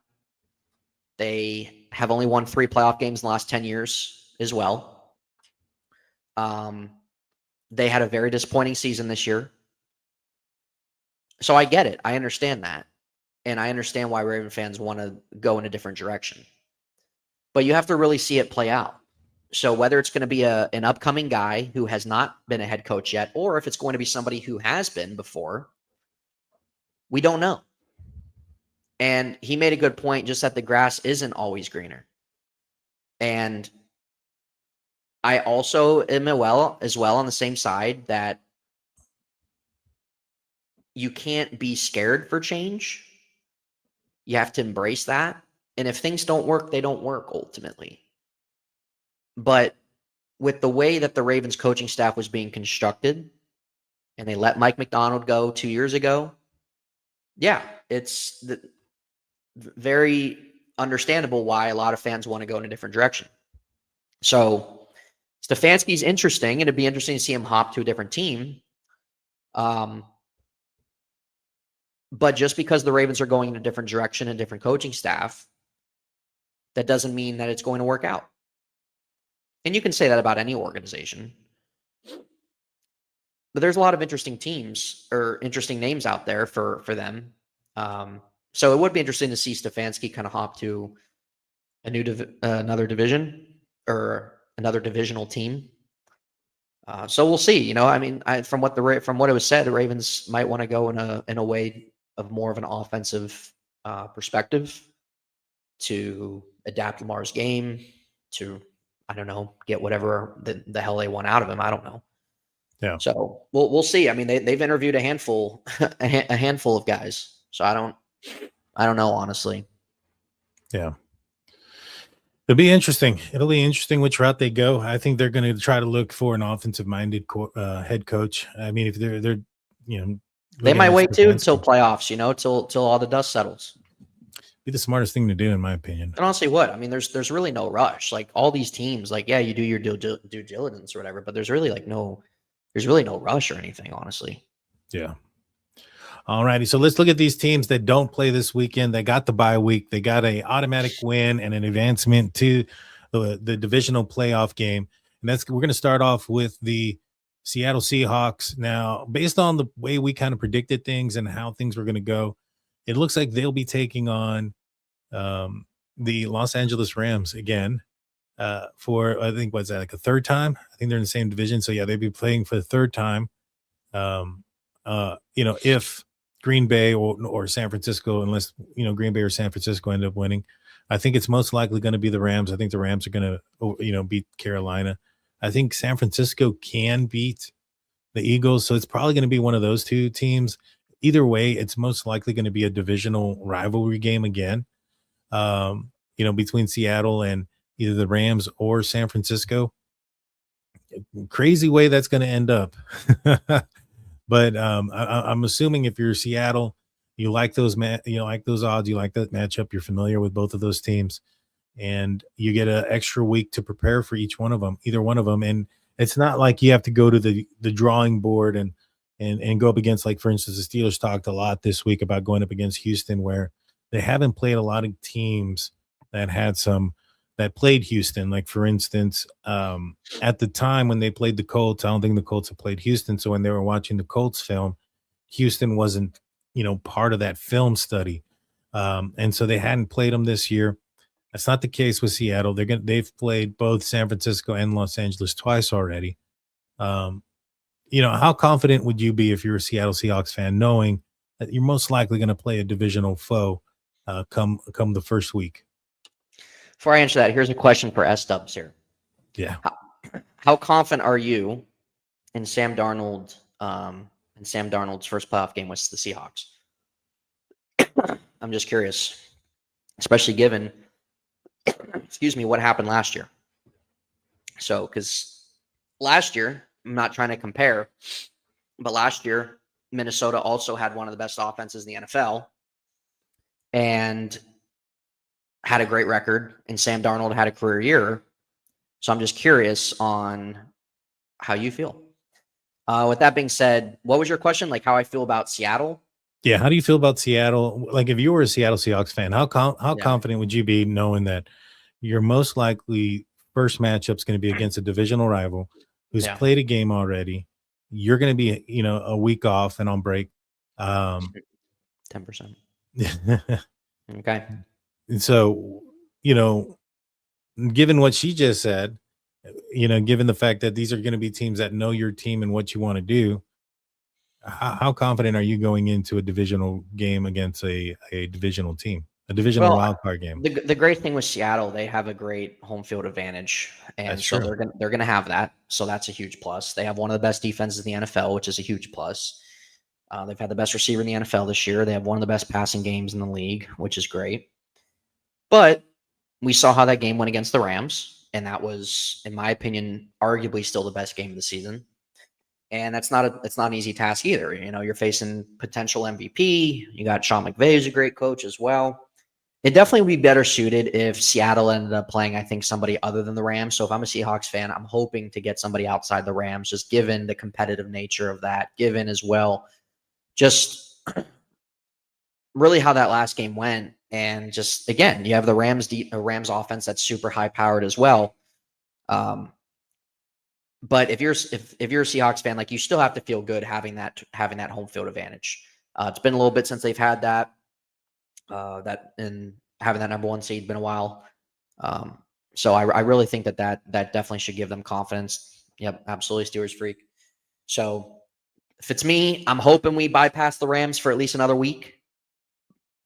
They have only won 3 playoff games in the last 10 years as well. They had a very disappointing season this year. So I get it. I understand that. And I understand why Raven fans want to go in a different direction. But you have to really see it play out. So whether it's going to be an upcoming guy who has not been a head coach yet, or if it's going to be somebody who has been before, we don't know. And he made a good point, just that the grass isn't always greener. And I also am as well on the same side that you can't be scared for change. You have to embrace that. And if things don't work, they don't work ultimately. But with the way that the Ravens coaching staff was being constructed, and they let Mike McDonald go 2 years ago, yeah, it's very understandable why a lot of fans want to go in a different direction. So Stefanski's interesting, and it'd be interesting to see him hop to a different team. But just because the Ravens are going in a different direction and different coaching staff, that doesn't mean that it's going to work out. And you can say that about any organization. But there's a lot of interesting teams or interesting names out there for them. So it would be interesting to see Stefanski kind of hop to a new another division or another divisional team. So we'll see. You know, I mean, from what it was said, the Ravens might want to go in a way of more of an offensive perspective to adapt Lamar's game to, I don't know, get whatever the hell they want out of him. I don't know. Yeah. So we'll see. I mean, they've interviewed a handful of guys. So I don't know, honestly. Yeah. It'll be interesting. It'll be interesting which route they go. I think they're going to try to look for an offensive-minded head coach. I mean, if they're they might wait too until playoffs. Till all the dust settles. Be the smartest thing to do, in my opinion. And honestly, what I mean, there's really no rush. Like all these teams, like you do your due diligence or whatever, but there's really no rush or anything, honestly. Yeah. All righty. So let's look at these teams that don't play this weekend. They got the bye week. They got an automatic win and an advancement to the divisional playoff game. And we're going to start off with the Seattle Seahawks. Now, based on the way we kind of predicted things and how things were going to go, it looks like they'll be taking on the Los Angeles Rams again for, I think, what's that, like a third time? I think they're in the same division. So, yeah, they'd be playing for the third time. If Green Bay or San Francisco, unless, Green Bay or San Francisco end up winning, I think it's most likely going to be the Rams. I think the Rams are going to, beat Carolina. I think San Francisco can beat the Eagles. So it's probably going to be one of those two teams. Either way, it's most likely going to be a divisional rivalry game again, between Seattle and either the Rams or San Francisco. Crazy way that's going to end up. But I'm assuming if you're Seattle, you like those odds, you like that matchup. You're familiar with both of those teams, and you get an extra week to prepare for either one of them. And it's not like you have to go to the drawing board and go up against, like, for instance, the Steelers talked a lot this week about going up against Houston, where they haven't played a lot of teams that played Houston. Like, for instance, at the time when they played the Colts, I don't think the Colts have played Houston. So when they were watching the Colts film, Houston wasn't, part of that film study. And so they hadn't played them this year. That's not the case with Seattle. They've played both San Francisco and Los Angeles twice already. How confident would you be if you're a Seattle Seahawks fan, knowing that you're most likely going to play a divisional foe come the first week? Before I answer that, here's a question for S-Dubs here. Yeah. How confident are you in Sam Darnold in Sam Darnold's first playoff game with the Seahawks? I'm just curious, especially given, what happened last year. So, because last year, I'm not trying to compare, but last year, Minnesota also had one of the best offenses in the NFL and had a great record, and Sam Darnold had a career year. So I'm just curious on how you feel. With that being said, what was your question? Like, how I feel about Seattle? Yeah, how do you feel about Seattle? Like, if you were a Seattle Seahawks fan, how confident would you be knowing that your most likely first matchup is going to be against a divisional rival who's played a game already? You're going to be, a week off and on break. 10%. Okay. And so, given what she just said, given the fact that these are going to be teams that know your team and what you want to do, how confident are you going into a divisional game against a divisional team, a divisional wildcard game? The great thing with Seattle, they have a great home field advantage, and so they're gonna have that. So that's a huge plus. They have one of the best defenses in the NFL, which is a huge plus. They've had the best receiver in the NFL this year. They have one of the best passing games in the league, which is great. But we saw how that game went against the Rams, and that was, in my opinion, arguably still the best game of the season. And it's not an easy task either. You're facing potential MVP. You got Sean McVay, who's a great coach as well. It definitely would be better suited if Seattle ended up playing, I think, somebody other than the Rams. So if I'm a Seahawks fan, I'm hoping to get somebody outside the Rams, just given the competitive nature of that, given as well just really how that last game went. And just, again, you have the Rams offense that's super high powered as well. But if you're a Seahawks fan, like, you still have to feel good having that home field advantage. It's been a little bit since they've had that. And having that number one seed been a while. So I really think that definitely should give them confidence. Yep, absolutely, Steelers freak. So if it's me, I'm hoping we bypass the Rams for at least another week,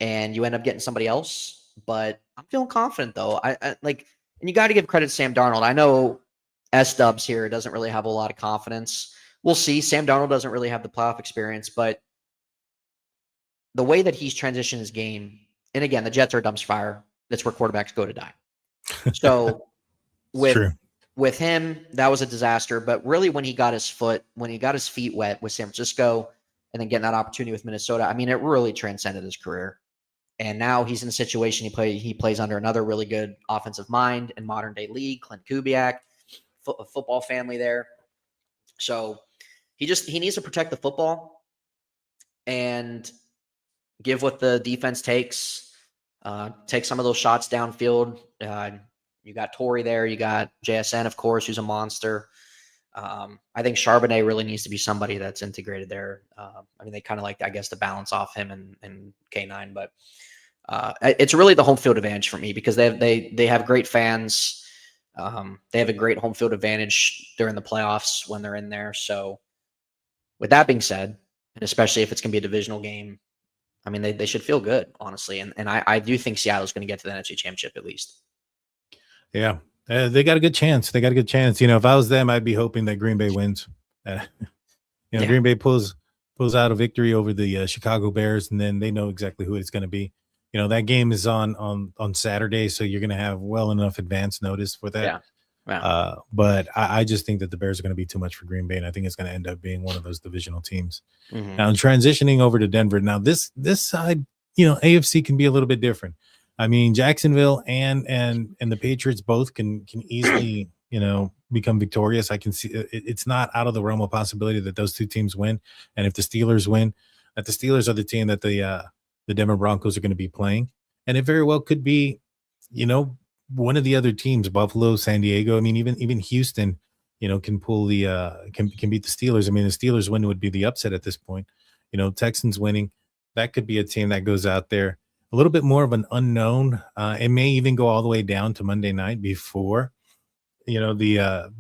and you end up getting somebody else. But I'm feeling confident though. I like, and you got to give credit to Sam Darnold. I know S-Dubs here doesn't really have a lot of confidence. We'll see. Sam Darnold doesn't really have the playoff experience, but the way that he's transitioned his game, and again, the Jets are a dumpster fire. That's where quarterbacks go to die. So with him, that was a disaster. But really, when he got his feet wet with San Francisco, and then getting that opportunity with Minnesota, I mean, it really transcended his career. And now he's in a situation he plays under another really good offensive mind in modern day league, Clint Kubiak, football family there. So he needs to protect the football and give what the defense takes. Take some of those shots downfield. You got Torrey there. You got JSN, of course, who's a monster. I think Charbonnet really needs to be somebody that's integrated there. I mean, they kind of like, I guess, to balance off him and K9, but it's really the home field advantage for me because they have great fans. They have a great home field advantage during the playoffs when they're in there. So with that being said, and especially if it's going to be a divisional game, I mean, they should feel good, honestly. And I do think Seattle's going to get to the NFC Championship at least. Yeah. They got a good chance. If I was them, I'd be hoping that Green Bay wins. Green Bay pulls out a victory over the Chicago Bears, and then they know exactly who it's going to be. That game is on Saturday, so you're going to have well enough advance notice for that. Yeah. But I just think that the Bears are going to be too much for Green Bay, and I think it's going to end up being one of those divisional teams. Mm-hmm. Now, transitioning over to Denver. Now, this side, AFC can be a little bit different. I mean, Jacksonville and the Patriots both can easily become victorious, I can see it's not out of the realm of possibility that those two teams win. And if the Steelers win, that the Steelers are the team that the Denver Broncos are going to be playing. And it very well could be, one of the other teams, Buffalo, San Diego. I mean, even Houston, can pull the can beat the Steelers. I mean, the Steelers win would be the upset at this point. Texans winning, that could be a team that goes out there a little bit more of an unknown. It may even go all the way down to Monday night before, the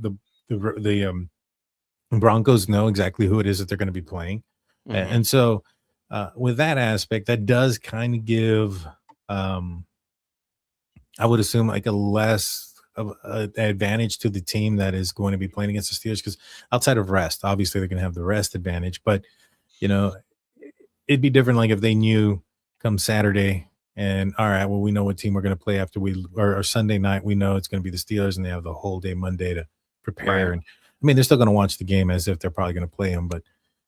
Broncos know exactly who it is that they're going to be playing. Mhm. And so with that aspect, that does kind of give, I would assume, like a less of an advantage to the team that is going to be playing against the Steelers, because outside of rest, obviously they're going to have the rest advantage. But, it'd be different like if they knew come Saturday and, all right, well, we know what team we're going to play after or Sunday night, we know it's going to be the Steelers, and they have the whole day Monday to prepare. Right. And I mean, they're still going to watch the game as if they're probably going to play them, but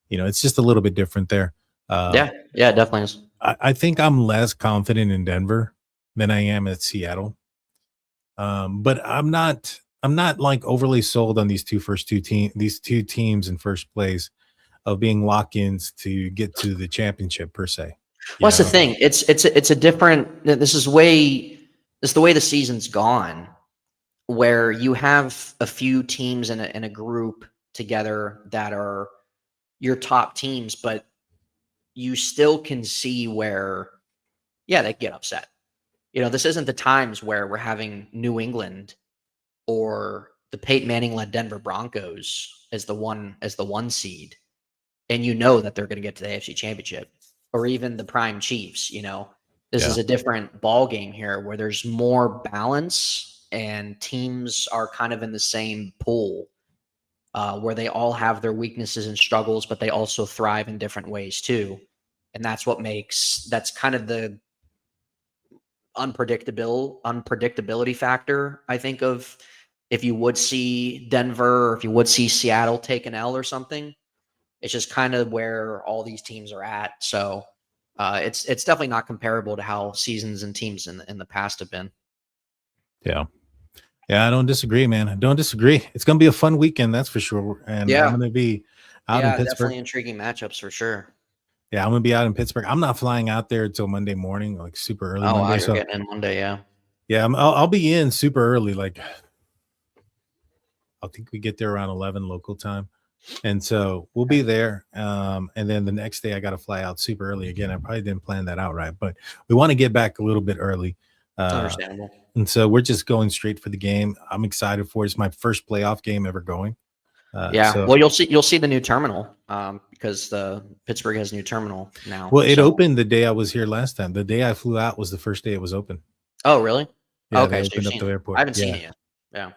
it's just a little bit different there. Yeah, it definitely is. I think I'm less confident in Denver than I am at Seattle. But I'm not like overly sold on these two teams in first place of being lock-ins to get to the championship per se. Well, that's the thing. It's a different. This is the way the season's gone, where you have a few teams in a group together that are your top teams, but you still can see where, they get upset. This isn't the times where we're having New England or the Peyton Manning-led Denver Broncos as the one seed, and that they're going to get to the AFC Championship, or even the prime Chiefs. This is a different ball game here, where there's more balance and teams are kind of in the same pool, where they all have their weaknesses and struggles, but they also thrive in different ways too. And that's kind of the unpredictability factor, I think, of if you would see Denver or if you would see Seattle take an L or something. It's just kind of where all these teams are at. So it's definitely not comparable to how seasons and teams in the past have been. Yeah, I don't disagree, man. I don't disagree. It's going to be a fun weekend, that's for sure. And I'm going to be out in Pittsburgh. Definitely intriguing matchups for sure. Yeah, I'm going to be out in Pittsburgh. I'm not flying out there until Monday morning, like super early. Oh, Monday, wow, so you're getting in Monday, yeah. Yeah, I'll be in super early. Like, I think we get there around 11 local time. And so we'll be there. And then the next day I got to fly out super early again. I probably didn't plan that out right, but we want to get back a little bit early. Understandable. And so we're just going straight for the game. I'm excited for it. It's my first playoff game ever going. Well, you'll see the new terminal because Pittsburgh has a new terminal now. Well, it opened the day I was here last time. The day I flew out was the first day it was open. Oh, really? Yeah, okay, they so opened up the airport. I haven't seen it yet. Yeah.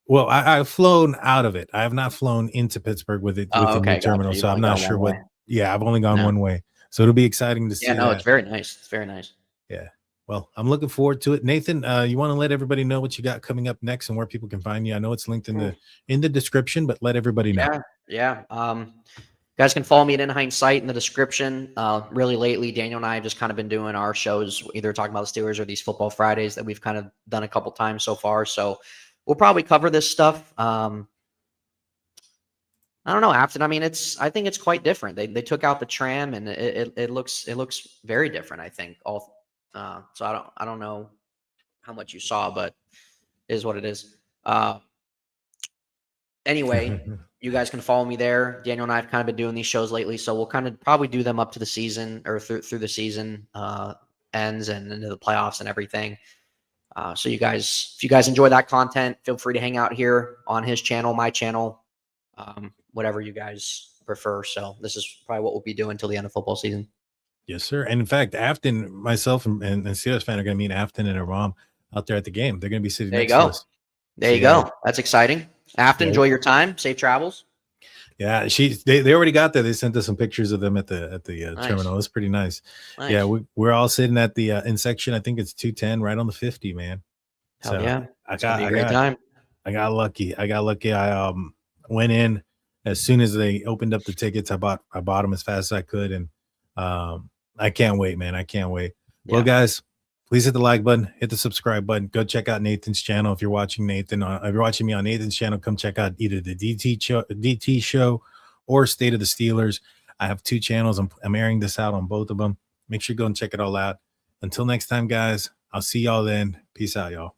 Well, I've flown out of it. I have not flown into Pittsburgh with the new terminal, so I'm not sure what. Yeah, I've only gone one way, so it'll be exciting to see. Yeah, no, that. It's very nice. It's very nice. Yeah. Well, I'm looking forward to it. Nathan, you want to let everybody know what you got coming up next and where people can find you? I know it's linked in the description, but let everybody know. Yeah. Guys can follow me at In Hindsight in the description. Really lately, Daniel and I have just kind of been doing our shows, either talking about the Steelers or these Football Fridays that we've kind of done a couple times so far. So we'll probably cover this stuff. I don't know, Afton. I mean, I think it's quite different. They took out the tram, and it looks very different, I think. So I don't know how much you saw, but it is what it is. Anyway, you guys can follow me there. Daniel and I have kind of been doing these shows lately, so we'll kind of probably do them up to the season or through the season ends and into the playoffs and everything. So if you guys enjoy that content, feel free to hang out here on his channel, my channel, whatever you guys prefer. So this is probably what we'll be doing until the end of football season. Yes, sir. And in fact, Afton, myself, and Steelers fan are going to meet Afton and Aram out there at the game. They're going to be sitting next to us. There you go. That's exciting. Afton, enjoy your time. Safe travels. Yeah, they already got there. They sent us some pictures of them at the Nice. terminal. It's pretty nice. Nice. Yeah, we're all sitting at the in section. I think it's 210, right on the 50, man. Hell yeah. I It's gonna be a great time. I got lucky. I went in as soon as they opened up the tickets. I bought them as fast as I could, and I can't wait, man. I can't wait. Yeah. Well, guys, Please hit the like button, hit the subscribe button. Go check out Nathan's channel. If you're watching Nathan, if you're watching me on Nathan's channel, come check out either the DT show or State of the Steelers. I have 2 channels. I'm airing this out on both of them. Make sure you go and check it all out. Until next time, guys, I'll see y'all then. Peace out, y'all.